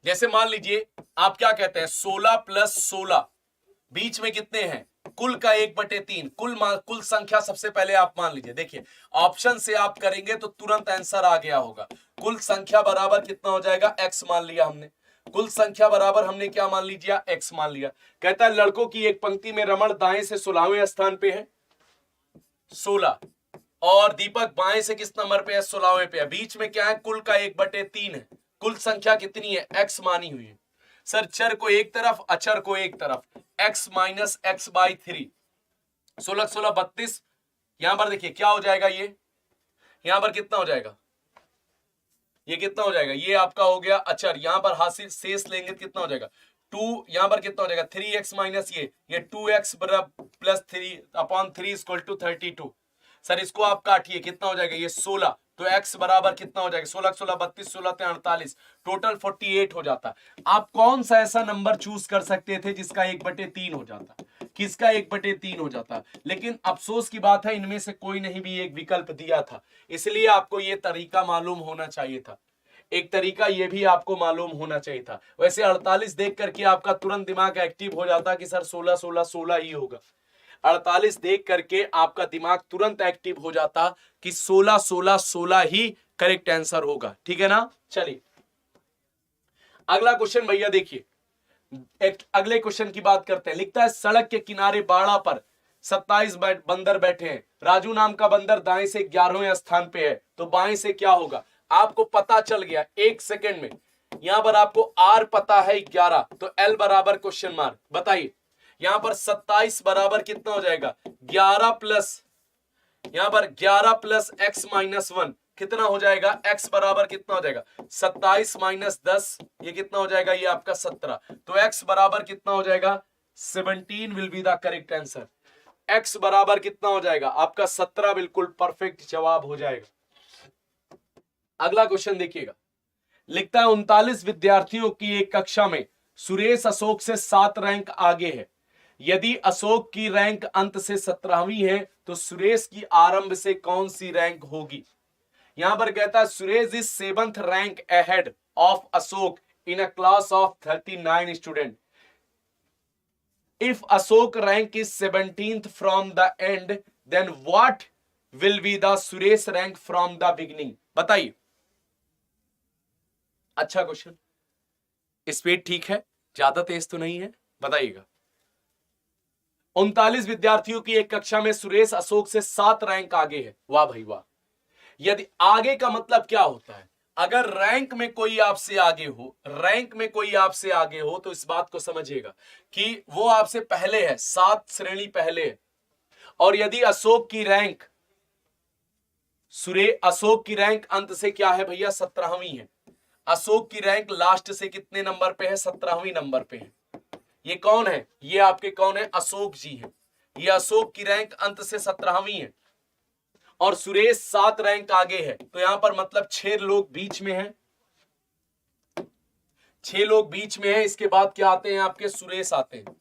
जैसे मान लीजिए आप क्या कहते हैं, 16 + 16 बीच में कितने हैं, कुल का 1/3। कुल संख्या सबसे पहले आप मान लीजिए। देखिए ऑप्शन से आप करेंगे तो तुरंत आंसर आ गया होगा। कुल संख्या बराबर कितना हो जाएगा, x मान लिया हमने। कुल संख्या बराबर हमने क्या मान लीजिए, x मान लिया। कहता है लड़कों की एक पंक्ति में रमण दाएं से 16वें स्थान पे है 16, और दीपक बाएं से किस नंबर पे है, 16वें पे है। बीच में क्या है, कुल का 1/3 है। कुल संख्या कितनी है, x मानी हुई है। सर चर को एक तरफ, अचर को एक तरफ, x - x/3, 16 16 32। यहां पर देखिए क्या हो जाएगा, ये यहां पर कितना हो जाएगा, ये कितना हो जाएगा, ये आपका हो गया अचर। यहां पर हासिल शेष लेंगे तो कितना हो जाएगा, 2। यहां पर कितना हो जाएगा, 3x माइनस ये 2x + 3/3 = 32। सर इसको आप काटिए, कितना हो जाएगा, ये 16। तो x बराबर कितना हो जाएगा, 16 16 32, 16 48, टोटल 48 हो जाता। आप कौन सा ऐसा नंबर चूज कर सकते थे जिसका 1/3 हो जाता, किसका 1/3 हो जाता। लेकिन अफसोस की बात है इनमें से कोई नहीं भी एक विकल्प दिया था, इसलिए आपको यह तरीका मालूम होना चाहिए था। एक तरीका यह भी आपको मालूम होना चाहिए था। वैसे 48 देख करके आपका तुरंत दिमाग एक्टिव हो जाता कि सर 16 16 16 ही होगा। 48 देख करके आपका दिमाग तुरंत एक्टिव हो जाता कि 16 16 16 ही करेक्ट आंसर होगा। ठीक है ना। चलिए अगला क्वेश्चन भैया देखिए, एक अगले क्वेश्चन की बात करते हैं। लिखता है सड़क के किनारे बाड़ा पर 27 बंदर बैठे हैं। राजू नाम का बंदर दाएं से 11वें स्थान पे है, तो बाएं से क्या होगा, आपको पता चल गया 1 सेकेंड में। यहां पर आपको आर पता है 11, तो एल बराबर क्वेश्चन मार्क। बताइए यहां पर 27 बराबर कितना हो जाएगा, 11 प्लस, यहां पर 11 + x - 1 कितना हो जाएगा, x बराबर कितना हो जाएगा, 27 - 10, ये कितना हो जाएगा, ये आपका 17। तो x बराबर कितना हो जाएगा, 17 will be the correct answer. x बराबर कितना हो जाएगा, आपका 17 बिल्कुल परफेक्ट जवाब हो जाएगा। अगला क्वेश्चन देखिएगा। लिखता है 39 विद्यार्थियों की एक कक्षा में सुरेश अशोक से 7 रैंक आगे है। यदि अशोक की रैंक अंत से 17वीं है तो सुरेश की आरंभ से कौन सी रैंक होगी। यहां पर कहता है Suresh is 7th rank ahead of Ashok in a class of 39 student. If Ashok rank is 17th from the end, then what will be the Suresh rank from the beginning. बताइए। अच्छा क्वेश्चन, स्पीड ठीक है, ज्यादा तेज तो नहीं है, बताइएगा। 39 विद्यार्थियों की एक कक्षा में सुरेश अशोक से 7 रैंक आगे है। वाह भाई वाह। यदि आगे का मतलब क्या होता है, अगर रैंक में कोई आपसे आगे हो, रैंक में कोई आपसे आगे हो, तो इस बात को समझिएगा कि वो आपसे पहले है, 7 श्रेणी पहले है। और यदि अशोक की रैंक अशोक की रैंक अंत से क्या है भैया, 17वीं है। अशोक की रैंक लास्ट से कितने नंबर पे है, 17वीं नंबर पे है। ये कौन है, ये आपके कौन है, अशोक जी हैं। ये अशोक की रैंक अंत से 17वीं है और सुरेश 7 रैंक आगे है। तो यहां पर मतलब 6 लोग बीच में हैं, 6 लोग बीच में हैं। इसके बाद क्या आते हैं, आपके सुरेश आते हैं।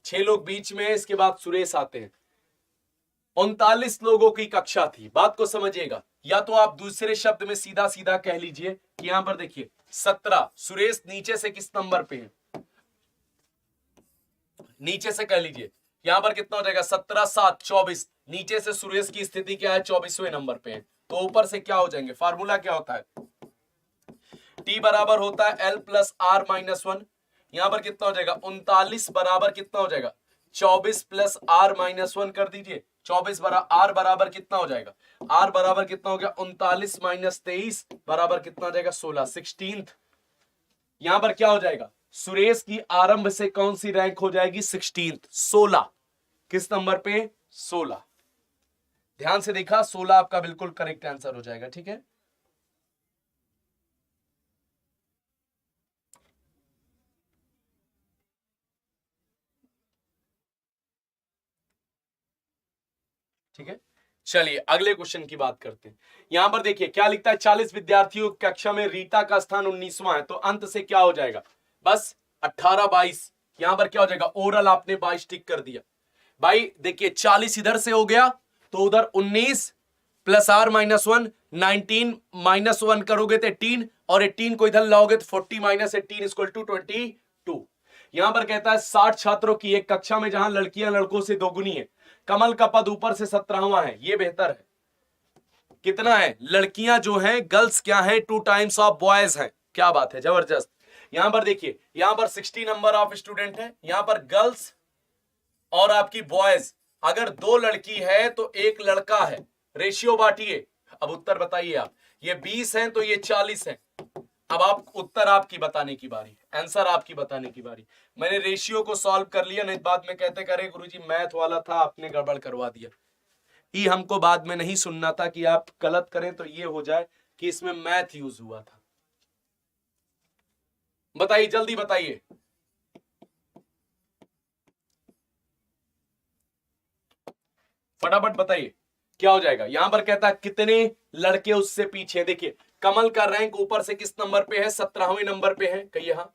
6 लोग बीच में हैं, इसके बाद सुरेश आते हैं। 39 लोगों की कक्षा थी। बात को समझिएगा, या तो आप दूसरे शब्द में सीधा सीधा कह लीजिए कि यहां पर देखिए 17, सुरेश नीचे से किस नंबर पे है, नीचे से कह लीजिए यहां पर कितना हो जाएगा 17 7 24, नीचे से सुरेश की स्थिति क्या है 24वें नंबर पे है, तो ऊपर से क्या हो जाएंगे, फार्मूला क्या होता है, टी बराबर होता है L plus R minus one, यहां पर कितना हो जाएगा 39 बराबर कितना हो जाएगा 24 प्लस आर माइनस वन कर दीजिए, 24 बराबर आर बराबर कितना हो जाएगा, आर बराबर कितना हो गया 39 माइनस 23 बराबर कितना हो जाएगा 16, 16। यहां पर क्या हो जाएगा, सुरेश की आरंभ से कौन सी रैंक हो जाएगी 16, 16, किस नंबर पे 16, ध्यान से देखा 16 आपका बिल्कुल करेक्ट आंसर हो जाएगा। ठीक है, ठीक है, चलिए अगले क्वेश्चन की बात करते हैं। यहां पर देखिए क्या लिखता है, 40 विद्यार्थियों की कक्षा में रीता का स्थान 19वां है, तो अंत से क्या हो जाएगा, बस 18 22, यहां पर क्या हो जाएगा, ओरल आपने 22 टिक कर दिया। भाई देखिए 40 इधर से हो गया तो उधर 19 plus R minus one, 19 minus one करोगे तो 18, और 18 को इधर लाओगे तो 40 माइनस 18 इक्वल टू 22। यहां पर कहता है 60 छात्रों की एक कक्षा में जहां लड़कियां लड़कों से दोगुनी है, कमल का पद ऊपर से 17वां है, ये बेहतर है, कितना है, लड़कियां जो हैं गर्ल्स क्या है 2 टाइम्स ऑफ बॉयज हैं, क्या बात है, जबरदस्त। यहां पर देखिए यहां पर 60 नंबर ऑफ स्टूडेंट है, यहां पर गर्ल्स और आपकी बॉयज, अगर 2 लड़की है तो 1 लड़का है, रेशियो बांटिए। अब उत्तर बताइए आप, ये 20 हैं तो ये 40 हैं। अब आप उत्तर आपकी बताने की बारी, आंसर आपकी बताने की बारी। मैंने रेशियो को सॉल्व कर लिया, नहीं बाद में कहते करे गुरुजी मैथ वाला था आपने गड़बड़ करवा दिया, ये हमको बाद में नहीं सुनना था कि आप गलत करें तो ये हो जाए कि इसमें मैथ यूज हुआ था। बताइए जल्दी बताइए, फटाफट बताइए क्या हो जाएगा। यहां पर कहता है कितने लड़के उससे पीछे, देखिए कमल का रैंक ऊपर से किस नंबर पे है 17वें नंबर पे है, कहिए हाँ।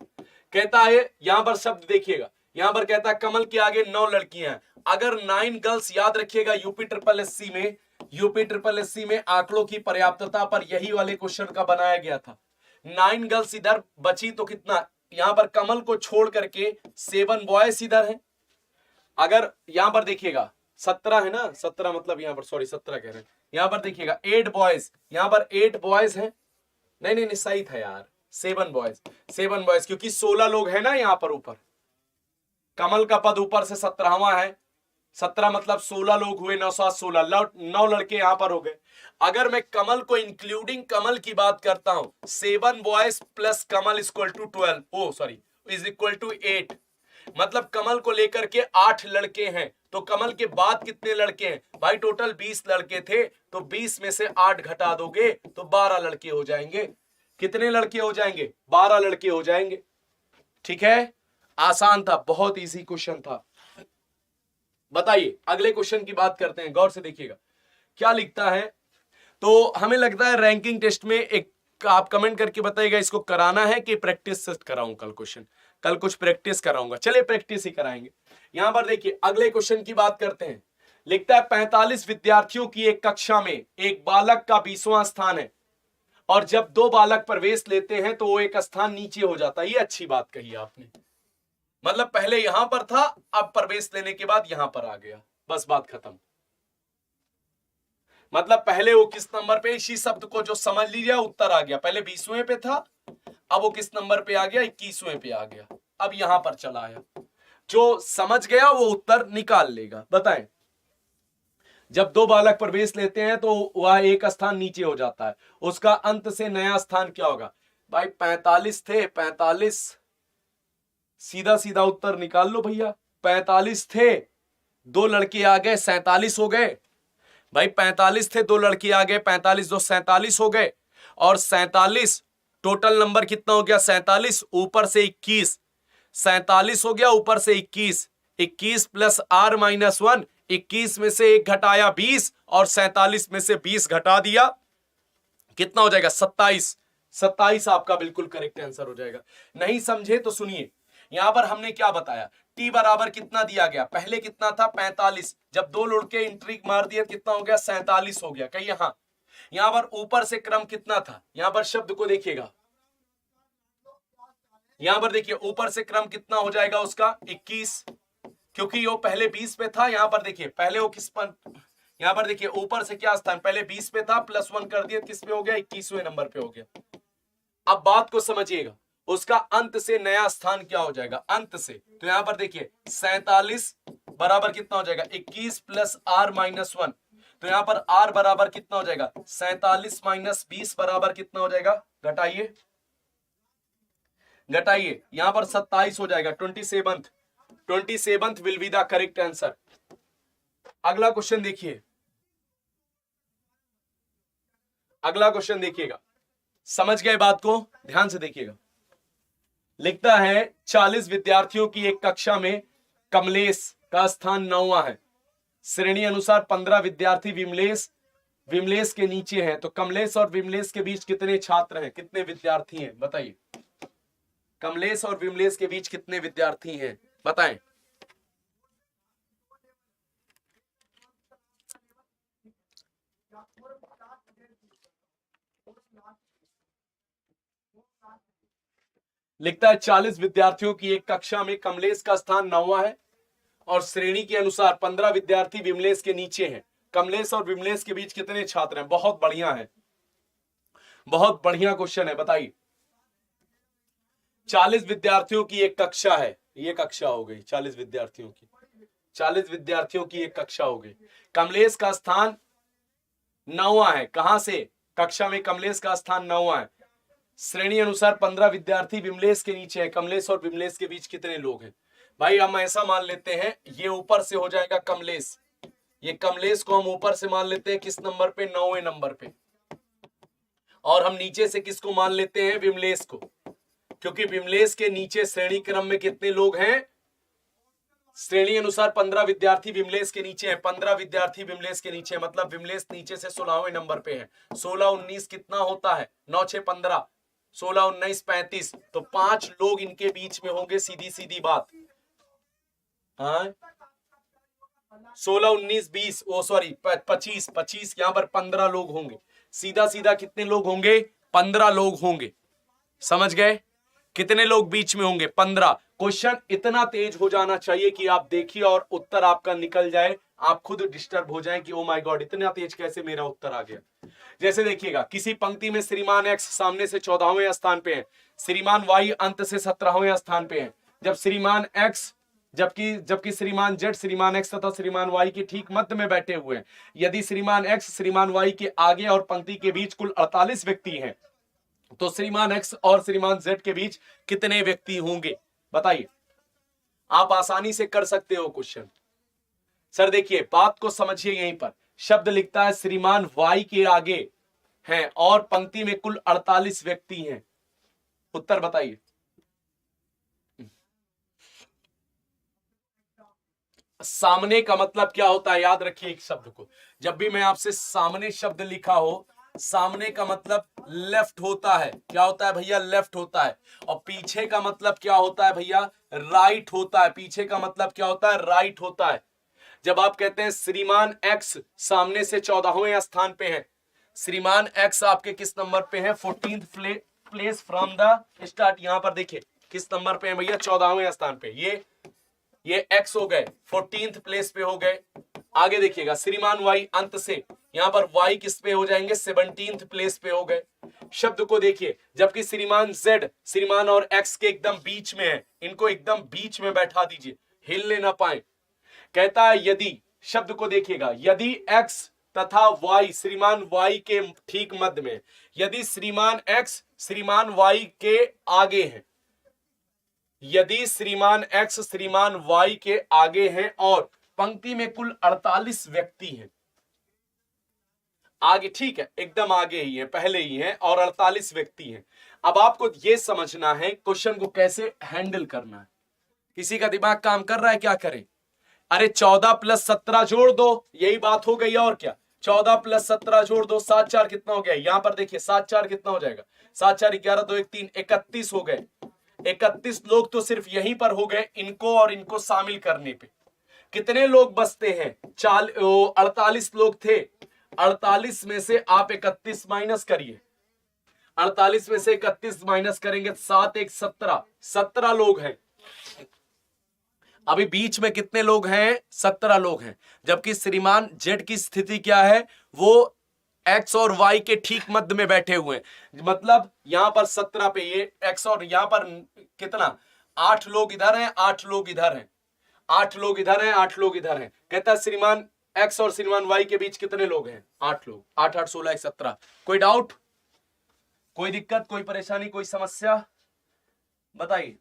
कहता है यहां पर शब्द देखिएगा, यहां पर कहता है कमल के आगे 9 लड़कियां हैं, अगर 9 गर्ल्स, याद रखिएगा यूपी ट्रिपल एससी में आंकड़ों की पर्याप्तता पर यही वाले क्वेश्चन का बनाया गया था। 9 गर्ल्स इधर बची तो कितना, यहां पर कमल को छोड़ करके 7 बॉयज इधर है, अगर यहां पर देखिएगा 17 है ना, 17 मतलब यहां पर सॉरी 17 कह रहे हैं, यहां पर देखिएगा 8 बॉयज, यहां पर 8 बॉयज हैं, नहीं नहीं नहीं सही था यार, 7 बॉयज, 7 बॉयज, क्योंकि 16 लोग हैं ना यहां पर ऊपर, कमल का पद ऊपर से 17वां है, 17 मतलब 16 लोग हुए, 9 7 16, 9 लड़के यहां पर हो गए। अगर मैं कमल को इंक्लूडिंग कमल की बात करता हूं, 7 boys plus Kamal equal to 12, oh sorry is equal to 8, मतलब कमल को लेकर के 8 लड़के हैं, तो कमल के बाद कितने लड़के हैं भाई, टोटल 20 लड़के थे, तो 20 में से 8 घटा दोगे तो 12 लड़के हो जाएंगे। कितने लड़के हो जाएंगे, 12 लड़के हो जाएंगे। ठीक है, आसान था, बहुत इजी क्वेश्चन था। बताइए अगले क्वेश्चन की बात करते हैं, गौर से देखिएगा क्या लिखता है। तो हमें लगता है रैंकिंग टेस्ट में एक, आप कमेंट करके बताइएगा इसको कराना है कि प्रैक्टिस से कराऊं, कल क्वेश्चन, कल कुछ प्रैक्टिस कराऊंगा, चलिए प्रैक्टिस ही कराएंगे। यहां पर देखिए अगले क्वेश्चन की बात करते हैं, लिखता है 45 विद्यार्थियों की एक कक्षा में एक बालक का 20वां स्थान है, और जब 2 बालक प्रवेश लेते हैं तो वो एक स्थान नीचे हो जाता है। ये अच्छी बात कही आपने, मतलब पहले यहां पर था, अब प्रवेश लेने के बाद यहां पर आ गया, बस बात खत्म। मतलब पहले वो किस नंबर पे, इसी शब्द को जो समझ लीजिए उत्तर आ गया, पहले 20वें पे था, अब वो किस नंबर पे आ गया 21वें पे आ गया, अब यहां पर चला आया, जो समझ गया वो उत्तर निकाल लेगा। बताएं जब 2 बालक प्रवेश लेते हैं तो वह एक स्थान नीचे हो जाता है, उसका अंत से नया स्थान क्या होगा भाई, 45 थे 45, सीधा सीधा उत्तर निकाल लो भैया, 45 थे 2 लड़के आ गए 47 हो गए भाई, 45 थे 2 लड़के आ गए, 45 2 47 हो गए, और 47 टोटल नंबर कितना हो गया 47, ऊपर से 21, 47 हो गया ऊपर से 21, 21 प्लस आर माइनस 1, 21 में से 1 घटाया 20, और 47 में से 20 घटा दिया, कितना हो जाएगा 27, 27 आपका बिल्कुल करेक्ट आंसर हो जाएगा। नहीं समझे तो सुनिए, यहां पर हमने क्या बताया, टी बराबर कितना दिया गया, पहले कितना था 45, जब 2 लड़के इंट्री मार दिया कितना हो गया 47 हो गया, कहीं यहां, यहां पर ऊपर से क्रम कितना था, यहां पर शब्द को देखिएगा, यहां पर देखिए ऊपर से क्रम कितना हो जाएगा उसका 21, क्योंकि वो पहले 20 पे था, यहां पर देखिए पहले वो किस पर, यहां पर देखिए ऊपर से क्या स्थान, पहले 20 पे था, +1 कर दिया, किस पे हो गया, 21वें नंबर पे हो गया। अब बात को समझिएगा, उसका अंत से नया स्थान क्या हो जाएगा, अंत से, तो यहां पर देखिए 47 बराबर कितना हो जाएगा, 21 + r-1, तो यहां पर r बराबर कितना हो जाएगा, 47 - 20 बराबर कितना हो जाएगा, घटाइए घटाइए, यहां पर 27 हो जाएगा, 27th will be the correct answer. अगला क्वेश्चन देखिए, अगला क्वेश्चन देखिएगा, समझ गए बात को, ध्यान से देखिएगा। लिखता है 40 विद्यार्थियों की एक कक्षा में कमलेश का स्थान 9वां है, श्रेणी अनुसार 15 विद्यार्थी विमलेश के नीचे हैं, तो कमलेश और विमलेश के बीच कितने छात्र हैं, कितने विद्यार्थी हैं, बताइए। कमलेश और विमलेश के बीच कितने विद्यार्थी हैं, बताएं। लिखता है 40 विद्यार्थियों की एक कक्षा में कमलेश का स्थान 9वां है और श्रेणी के अनुसार 15 विद्यार्थी विमलेश के नीचे हैं, कमलेश और विमलेश के बीच कितने छात्र हैं। बहुत बढ़िया है, बहुत बढ़िया क्वेश्चन है, बताइए। 40 विद्यार्थियों की एक कक्षा है, ये कक्षा हो गई 40 विद्यार्थियों की, 40 विद्यार्थियों की एक कक्षा हो गई, कमलेश का स्थान 9वां है, कहां से, कक्षा में कमलेश का स्थान 9वां है, श्रेणी अनुसार 15 विद्यार्थी विमलेश के नीचे है, कमलेश और विमलेश के बीच कितने लोग हैं। भाई हम ऐसा मान लेते हैं, ये ऊपर से हो जाएगा कमलेश, ये कमलेश को हम ऊपर से मान लेते हैं किस नंबर पे, 9वें नंबर पे, और हम नीचे से किसको मान लेते हैं, विमलेश को, क्योंकि विमलेश के नीचे श्रेणी क्रम में कितने लोग हैं, श्रेणी अनुसार 15 विद्यार्थी विमलेश के नीचे हैं, 15 विद्यार्थी विमलेश के नीचे, मतलब विमलेश नीचे से 16वें नंबर पे है। 16 19 कितना होता है, 9 6 15, 16 19 35, तो 5 लोग इनके बीच में होंगे, सीधी सीधी बात। हाँ 16 19 20, ओ सॉरी 25, यहां पर 15 लोग होंगे, सीधा सीधा कितने लोग होंगे, 15 लोग होंगे, समझ गए, कितने लोग बीच में होंगे, 15। क्वेश्चन इतना तेज हो जाना चाहिए कि आप देखिए और उत्तर आपका निकल जाए, आप खुद डिस्टर्ब हो जाएं कि ओ माय गॉड इतना तेज कैसे मेरा उत्तर आ गया। जैसे देखिएगा, किसी पंक्ति में श्रीमान एक्स सामने से 14वें स्थान पे है, श्रीमान वाई अंत से 17वें स्थान पे है, जब श्रीमान एक्स जबकि श्रीमान जेड श्रीमान एक्स तथा श्रीमान वाई के ठीक मध्य में बैठे हुए हैं। यदि श्रीमान एक्स श्रीमान वाई के आगे और पंक्ति के बीच कुल 48 व्यक्ति हैं, तो श्रीमान एक्स और श्रीमान जेड के बीच कितने व्यक्ति होंगे, बताइए। आप आसानी से कर सकते हो क्वेश्चन। सर देखिए बात को समझिए, यहीं पर शब्द लिखता है श्रीमान वाई के आगे हैं और पंक्ति में कुल 48 व्यक्ति हैं, उत्तर बताइए। सामने का मतलब क्या होता है, याद रखिए एक शब्द को, जब भी मैं आपसे सामने शब्द लिखा हो, सामने का मतलब लेफ्ट होता है, क्या होता है भैया, लेफ्ट होता है, और पीछे का मतलब क्या होता है भैया, राइट होता है, पीछे का मतलब क्या होता है, राइट होता है। जब आप कहते हैं श्रीमान एक्स सामने से 14वें स्थान पे है, श्रीमान एक्स आपके किस नंबर पे है, 14th place from the start, यहां पर देखिए किस नंबर पे है भैया, 14वें स्थान पे, ये एक्स हो गए, 14th प्लेस पे हो गए। आगे देखिएगा श्रीमान वाई अंत से, यहां पर वाई किस पे हो जाएंगे, 17th प्लेस पे हो गए। शब्द को देखिए, जबकि श्रीमान जेड श्रीमान और एक्स के एकदम बीच में है, इनको एकदम बीच में बैठा दीजिए, हिलने ना पाए। कहता है यदि, शब्द को देखिएगा, यदि एक्स तथा वाई श्रीमान वाई के ठीक मध्य में, यदि श्रीमान एक्स श्रीमान वाई के आगे है, यदि श्रीमान एक्स श्रीमान वाई के आगे हैं और पंक्ति में कुल 48 व्यक्ति हैं, आगे ठीक है, एकदम आगे ही है, पहले ही है, और 48 व्यक्ति हैं। अब आपको यह समझना है क्वेश्चन को कैसे हैंडल करना है। किसी का दिमाग काम कर रहा है, क्या करें, अरे 14 + 17 जोड़ दो, यही बात हो गई, और क्या, 14 + 17 जोड़ दो, 7 4 कितना हो गया, यहां पर देखिए 7 4 कितना हो जाएगा, 7 4 11 2 1 3 31 हो गए। 31 लोग तो सिर्फ यहीं पर हो गए, इनको और इनको शामिल करने पे कितने लोग बचते हैं, 48 लोग थे, 48 में से आप 31 माइनस करिए, 48 में से 31 माइनस करेंगे, 7 1 17 लोग हैं। अभी बीच में कितने लोग हैं? 17 लोग हैं। जबकि श्रीमान जेड की स्थिति क्या है? वो एक्स और वाई के ठीक मध्य में बैठे हुए हैं। मतलब यहां पर 17 पे ये एक्स और यहां पर कितना? 8 लोग इधर हैं, 8 लोग इधर हैं, 8 लोग इधर हैं, 8 लोग इधर हैं। कहता है श्रीमान एक्स और श्रीमान वाई के बीच कितने लोग हैं? 8 लोग। 8 8 16 17। कोई डाउट, कोई दिक्कत, कोई परेशानी, कोई समस्या बताइए।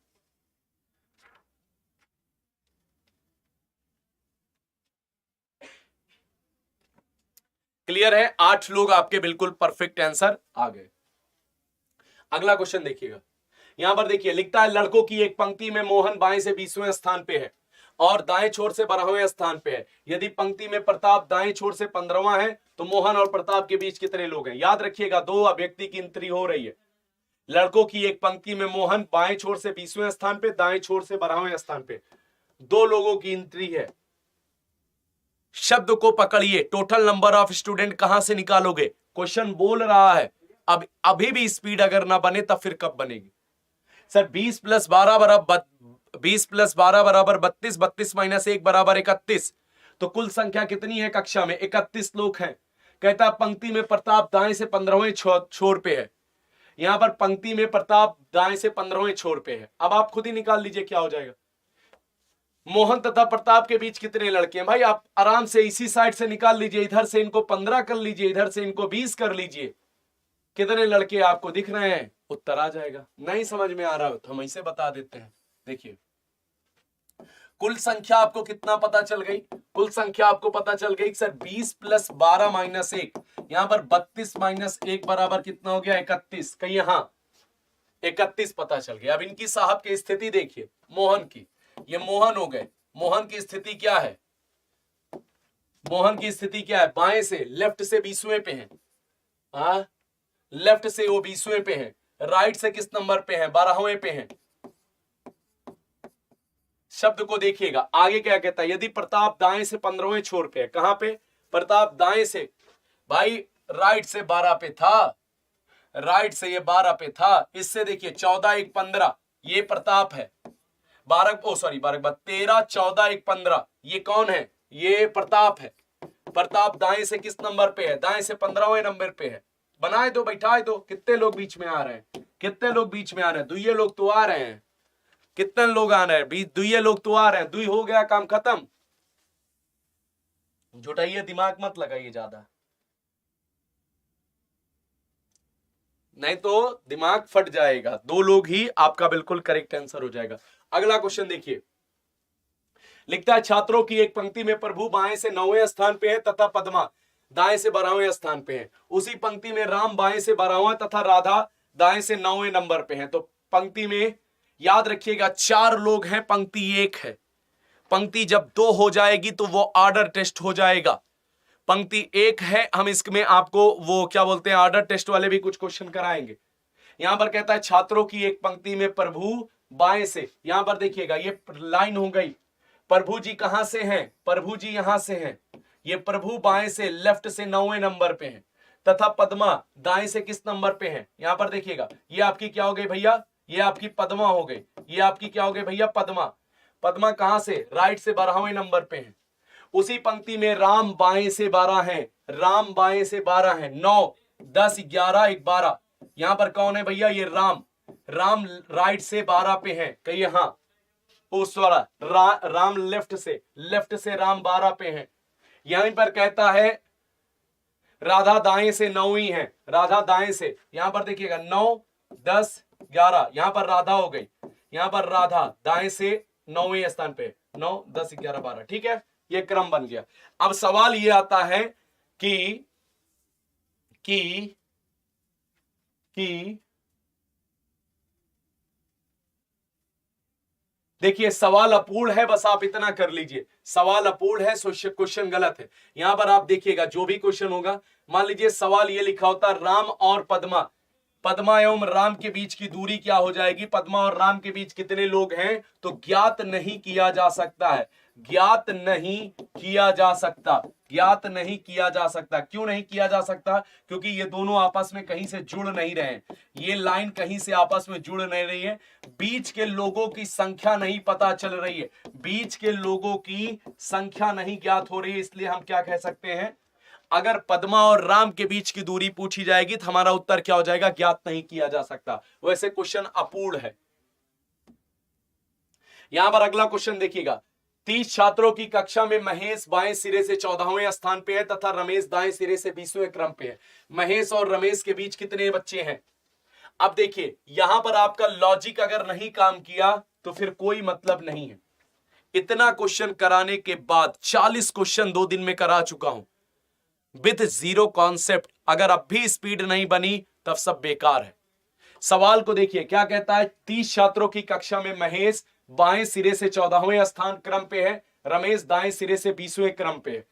क्लियर है? 8 लोग आपके बिल्कुल परफेक्ट आंसर आ गए। अगला क्वेश्चन देखिएगा। यहां पर देखिए लिखता है लड़कों की एक पंक्ति में मोहन बाएं से 20वें स्थान पे है और दाएं छोर से 12वें स्थान पे है। यदि पंक्ति में प्रताप दाएं छोर से 15वां है तो मोहन और प्रताप के बीच कितने लोग हैं? याद रखिएगा, दो अभ्यक्ति की एंट्री हो रही है। लड़कों की एक पंक्ति में मोहन बाएं छोर से 20वें स्थान पे, दाएं छोर से 12वें स्थान पे, दो लोगों की एंट्री है। शब्द को पकड़िए, टोटल नंबर ऑफ स्टूडेंट कहां से निकालोगे? क्वेश्चन बोल रहा है। अब अभी भी स्पीड अगर ना बने तब फिर कब बनेगी? सर 20 + 12 बराबर 20 + 12 बराबर 32, 32 - 1 बराबर 31। तो कुल संख्या कितनी है कक्षा में? 31 लोग हैं। कहता पंक्ति में प्रताप दाएं से 15वें छोर पे है। यहां पर पंक्ति में प्रताप दाएं से 15वें छोर पे है। अब आप खुद ही निकाल लीजिए क्या हो जाएगा। मोहन तथा प्रताप के बीच कितने लड़के हैं? भाई आप आराम से इसी साइड से निकाल लीजिए। इधर से इनको 15 कर लीजिए, इधर से इनको 20 कर लीजिए। कितने लड़के आपको दिख रहे हैं? उत्तर आ जाएगा। नहीं समझ में आ रहा हो तो हम इसे बता देते हैं। देखिए कुल संख्या आपको कितना पता चल गई? कुल संख्या आपको पता चल गई सर 20 + 12 - 1। यहां पर 32 - 1 बराबर कितना हो गया? 31। कहीं यहां 31 पता चल गया। अब इनकी साहब की स्थिति देखिए, मोहन की, ये मोहन हो गए। मोहन की स्थिति क्या है? मोहन की स्थिति क्या है? बाएं से, लेफ्ट से 20वें पे है। हाँ, लेफ्ट से वो 20वें पे है। राइट से किस नंबर पे है? 12वें पे है। शब्द को देखिएगा आगे क्या कहता है। यदि प्रताप दाएं से 15वें छोर पे है। कहां पे? प्रताप दाएं से, भाई राइट से 12 पे था, राइट से ये 12 पे था। इससे देखिए 14 1 15, ये प्रताप है। 12 13 14 1 15, ये कौन है? ये प्रताप है। प्रताप दाएं से किस नंबर पे है? दाएं से 15वें नंबर पे है। बनाए दो, बैठाए दो। कितने लोग बीच में आ रहे हैं? कितने लोग बीच में आ रहे हैं? दुइये लोग तो आ रहे हैं। कितने लोग आ रहे हैं? दुइये लोग तो आ रहे हैं। दुई हो गया, काम खत्म। जुटाइए, दिमाग मत लगाइए ज्यादा, नहीं तो दिमाग फट जाएगा। दो लोग ही आपका बिल्कुल करेक्ट आंसर हो जाएगा। अगला क्वेश्चन देखिए। लिखता है छात्रों की एक पंक्ति में प्रभु बाएं से 9वें स्थान पे है तथा पद्मा दाएं से 12वें स्थान पे है। उसी पंक्ति में राम बाएं से 12वां तथा राधा दाएं से 9वें नंबर पे है। तो पंक्ति में याद रखिएगा 4 लोग हैं, पंक्ति 1 है। पंक्ति जब 2 हो जाएगी तो वो ऑर्डर टेस्ट हो जाएगा। पंक्ति 1 है, हम इसमें आपको वो क्या बोलते हैं, ऑर्डर टेस्ट वाले भी कुछ क्वेश्चन कराएंगे। यहां पर कहता है छात्रों की एक पंक्ति में प्रभु बाएं से, यहां पर देखिएगा ये लाइन हो गई। प्रभु जी कहां से हैं? प्रभु जी यहां से हैं। ये प्रभु बाएं से, लेफ्ट से 9वें नंबर पे हैं तथा पद्मा दाएं से किस नंबर पे है? यहां पर देखिएगा ये आपकी क्या हो गई भैया? ये आपकी पद्मा हो गई। ये आपकी क्या हो गई भैया? पद्मा। पद्मा कहां से? राइट से 12वें नंबर पे है। उसी पंक्ति में राम बाएं से 12 है। राम बाएं से 12 है। 9 10 11 1 12। यहां पर कौन है भैया? ये राम। राम राइट से 12 पे है। कहीं यहां उस वाला राम लेफ्ट से राम 12 पे है। यहीं पर कहता है राधा दाएं से 9वीं है। राधा दाएं से, यहां पर देखिएगा 9 10 11, यहां पर राधा हो गई। यहां पर राधा दाएं से 9वें स्थान पे, 9 10 11 12। ठीक है, ये क्रम बन गया। अब सवाल ये आता है कि देखिए सवाल अपूर्ण है, बस आप इतना कर लीजिए। सवाल अपूर्ण है, क्वेश्चन गलत है। यहां पर आप देखिएगा जो भी क्वेश्चन होगा, मान लीजिए सवाल ये लिखा होता राम और पद्मा, पद्मा एवं राम के बीच की दूरी क्या हो जाएगी? पद्मा और राम के बीच कितने लोग हैं? तो ज्ञात नहीं किया जा सकता है। ज्ञात नहीं किया जा सकता। ज्ञात नहीं किया जा सकता। क्यों नहीं किया जा सकता? क्योंकि ये दोनों आपस में कहीं से जुड़ नहीं रहे हैं, ये लाइन कहीं से आपस में जुड़ नहीं रही है, बीच के लोगों की संख्या नहीं पता चल रही है, बीच के लोगों की संख्या नहीं ज्ञात हो रही है। इसलिए हम क्या कह सकते हैं, अगर पद्मा और राम के बीच की दूरी पूछी जाएगी तो हमारा उत्तर क्या हो जाएगा, ज्ञात नहीं किया जा सकता। वैसे क्वेश्चन अपूर्ण है। यहां पर अगला क्वेश्चन देखिएगा, 30 छात्रों की कक्षा में महेश बाएं सिरे से 14वें स्थान पे है तथा रमेश दाएं सिरे से 20वें क्रम पे है। महेश और रमेश के बीच कितने बच्चे हैं? अब देखिए, यहां पर आपका लॉजिक अगर नहीं काम किया तो फिर कोई मतलब नहीं है। इतना क्वेश्चन कराने के बाद 40 क्वेश्चन 2 दिन में करा चुका हूं विद जीरो कॉन्सेप्ट, अगर अब भी स्पीड नहीं बनी तब सब बेकार है। सवाल को देखिए क्या कहता है, 30 छात्रों की कक्षा में महेश बाएं सिरे से 14वें स्थान क्रम पे है, रमेश दाएं सिरे से 20वें क्रम पे है।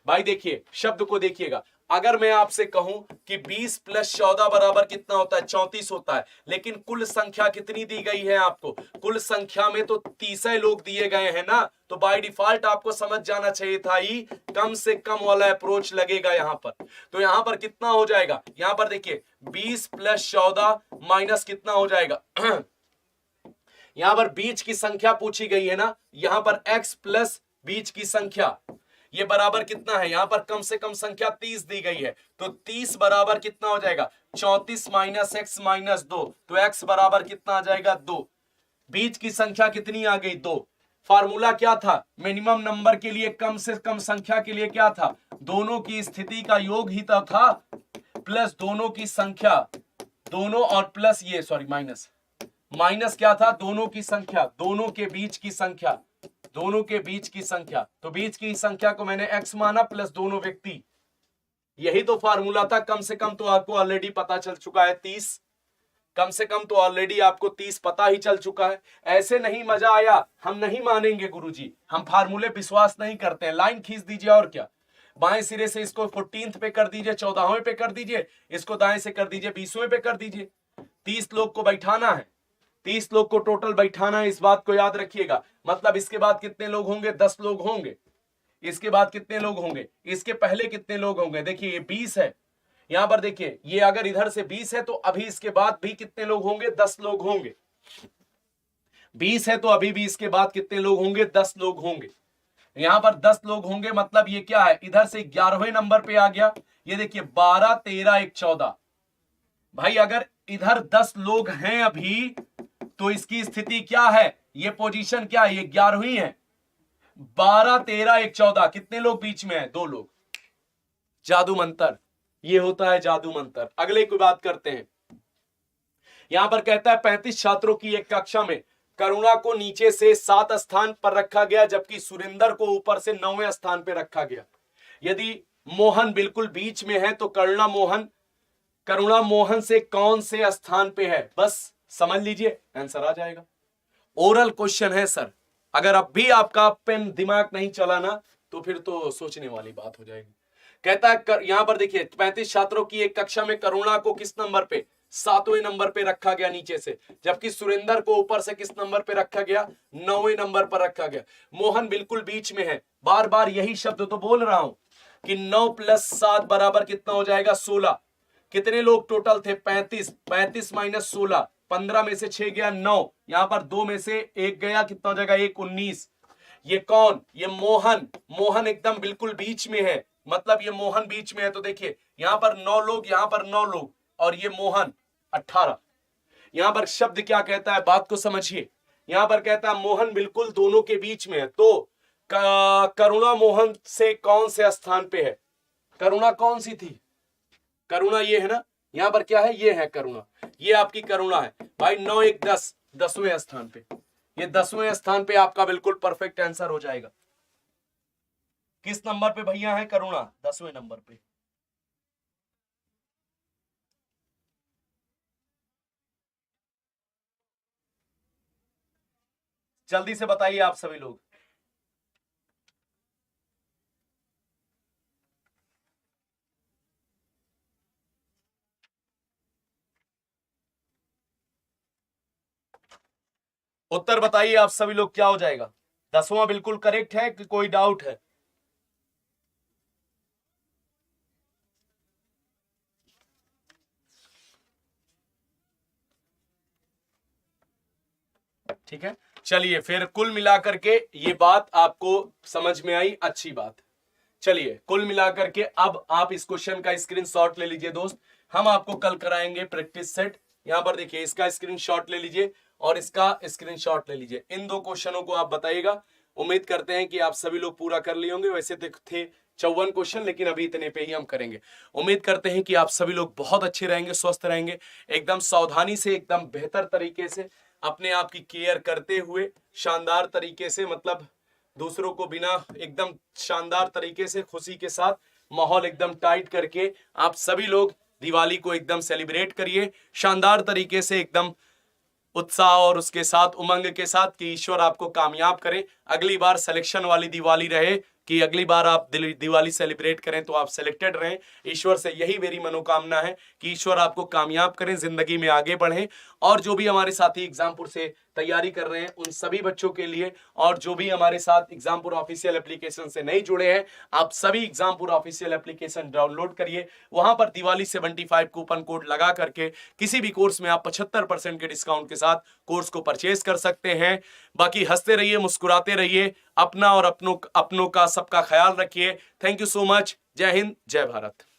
भाई देखिए शब्द को देखिएगा, अगर मैं आपसे कहूं कि 20 + 14 बराबर कितना होता है, 34 होता है, लेकिन कुल संख्या कितनी दी गई है आपको, कुल संख्या में तो 30 लोग दिए गए हैं ना, तो बाय डिफॉल्ट आपको समझ जाना चाहिए था ही कम से कम वाला अप्रोच लगेगा यहां पर। तो यहां पर कितना हो जाएगा, यहां पर देखिए 20 + 14 माइनस कितना हो जाएगा यहां पर बीच की संख्या पूछी गई है ना, यहां पर x प्लस बीच की संख्या, ये बराबर कितना है, यहां पर कम से कम संख्या 30 दी गई है, तो 30 बराबर कितना हो जाएगा, 34 - x - 2, तो x बराबर कितना आ जाएगा 2। बीच की संख्या कितनी आ गई 2। फार्मूला क्या था, मिनिमम नंबर के लिए कम से कम संख्या के लिए क्या था, दोनों की स्थिति का योग ही तो था, प्लस दोनों की संख्या, दोनों और प्लस ये सॉरी माइनस क्या था, दोनों की संख्या, दोनों के बीच की संख्या, दोनों के बीच की संख्या, तो बीच की संख्या को मैंने x माना प्लस दोनों व्यक्ति, यही तो फार्मूला था। कम से कम तो आपको ऑलरेडी पता चल चुका है 30, कम से कम तो ऑलरेडी आपको 30 पता ही चल चुका है। ऐसे नहीं मजा आया, हम नहीं मानेंगे गुरुजी, हम फार्मूले विश्वास नहीं करते हैं। लाइन खींच दीजिए और क्या, बाएं सिरे से इसको 14th पे कर दीजिए, 14वें पे कर दीजिए, इसको दाएं से कर दीजिए 20वें पे कर दीजिए। 30 लोग को बैठाना है, 30 लोग को टोटल बैठाना है, इस बात को याद रखिएगा। मतलब इसके बाद कितने लोग होंगे, 10 लोग होंगे, इसके बाद कितने लोग होंगे, इसके पहले कितने लोग होंगे, देखिए ये 20 है, यहां पर देखिए ये अगर इधर से 20 है तो अभी इसके बाद भी कितने लोग होंगे, 10 लोग होंगे। 20 है तो अभी भी इसके बाद कितने लोग होंगे, 10 लोग होंगे। यहां पर 10 लोग होंगे, मतलब ये क्या है, इधर से 11वें नंबर पे आ गया। ये देखिए 12 13 1 14, भाई अगर इधर 10 लोग हैं अभी तो इसकी स्थिति क्या है, ये पोजीशन क्या है, ये 11वीं है। 12 13 1 14, कितने लोग बीच में है, 2 लोग। जादू मंत्र, ये होता है जादू मंत्र। अगले की बात करते हैं, यहां पर कहता है 35 छात्रों की एक कक्षा में करुणा को नीचे से 7 स्थान पर रखा गया जबकि सुरेंद्र को ऊपर से 9वें स्थान पर रखा गया। यदि मोहन बिल्कुल बीच में है तो करुणा मोहन से कौन से स्थान पे है, बस समझ लीजिए आंसर आ जाएगा। ओरल क्वेश्चन है सर, अगर अब भी आपका पेन दिमाग नहीं चला ना तो फिर तो सोचने वाली बात हो जाएगी। कहता है यहां पर देखिए 35 छात्रों की एक कक्षा में करुणा को किस नंबर पे, 7वें नंबर पे रखा गया नीचे से, जबकि सुरेंद्र को ऊपर से किस नंबर पे रखा गया, 9वें नंबर पर रखा गया। मोहन बिल्कुल बीच में है, बार बार यही शब्द तो बोल रहा हूं कि 9 + 7 बराबर कितना हो जाएगा 16। कितने लोग टोटल थे, 35, 35 - 16, 15 में से 6 गया 9, यहां पर 2 में से 1 गया, कितना हो जाएगा 1 19। ये कौन, ये मोहन एकदम बिल्कुल बीच में है, मतलब ये मोहन बीच में है, तो देखिए यहां पर 9 लोग, यहां पर 9 लोग, और ये मोहन 18। यहां पर शब्द क्या कहता है, बात को समझिए। यहां पर कहता है मोहन बिल्कुल दोनों के बीच में है, तो करुणा मोहन से कौन से स्थान पे है, करुणा कौन सी थी, करुणा ये है ना, यहां पर क्या है, ये है करुणा, ये आपकी करुणा है भाई। 9 1 10, 10वें स्थान पे, ये 10वें स्थान पे आपका बिल्कुल परफेक्ट आंसर हो जाएगा। किस नंबर पे भैया है करुणा, 10वें नंबर पे। जल्दी से बताइए आप सभी लोग। उत्तर बताइए आप सभी लोग, क्या हो जाएगा, 10वां बिल्कुल करेक्ट है कि कोई डाउट है। ठीक है, चलिए फिर कुल मिलाकर के ये बात आपको समझ में आई, अच्छी बात। चलिए कुल मिलाकर के अब आप इस क्वेश्चन का स्क्रीनशॉट ले लीजिए दोस्त, हम आपको कल कराएंगे प्रैक्टिस सेट। यहां पर देखिए, इसका स्क्रीनशॉट ले लीजिए और इसका स्क्रीनशॉट ले लीजिए। इन दो क्वेश्चनों को आप बताइएगा। उम्मीद करते हैं कि आप सभी लोग पूरा कर लिए होंगे। वैसे तो थे 54 क्वेश्चन, लेकिन अभी इतने पे ही हम करेंगे। उम्मीद करते हैं कि आप सभी लोग बहुत अच्छे रहेंगे, स्वस्थ रहेंगे, एकदम सावधानी से, एकदम बेहतर तरीके से, अपने आप की केयर करते हुए, शानदार तरीके से, मतलब दूसरों को बिना, एकदम शानदार तरीके से, खुशी के साथ, माहौल एकदम टाइट करके आप सभी लोग दिवाली को एकदम सेलिब्रेट करिए शानदार तरीके से, एकदम उत्साह और उसके साथ उमंग के साथ, कि ईश्वर आपको कामयाब करे। अगली बार सिलेक्शन वाली दिवाली रहे, कि अगली बार आप दिवाली सेलिब्रेट करें तो आप सिलेक्टेड रहें। ईश्वर से यही मेरी मनोकामना है कि ईश्वर आपको कामयाब करें, जिंदगी में आगे बढ़ें। और जो भी हमारे साथी एग्जामपुर से तैयारी कर रहे हैं उन सभी बच्चों के लिए, और जो भी हमारे साथ एग्जामपुर ऑफिशियल एप्लीकेशन से नहीं जुड़े हैं, आप सभी एग्जामपुर ऑफिशियल एप्लीकेशन डाउनलोड करिए। वहां पर दिवाली 75 कूपन कोड लगा करके किसी भी कोर्स में आप 75% के डिस्काउंट के साथ कोर्स को परचेज कर सकते हैं। बाकी हंसते रहिए, मुस्कुराते रहिए, अपना और अपनों का सबका ख्याल रखिए। Thank you so much. जय हिंद, जय भारत।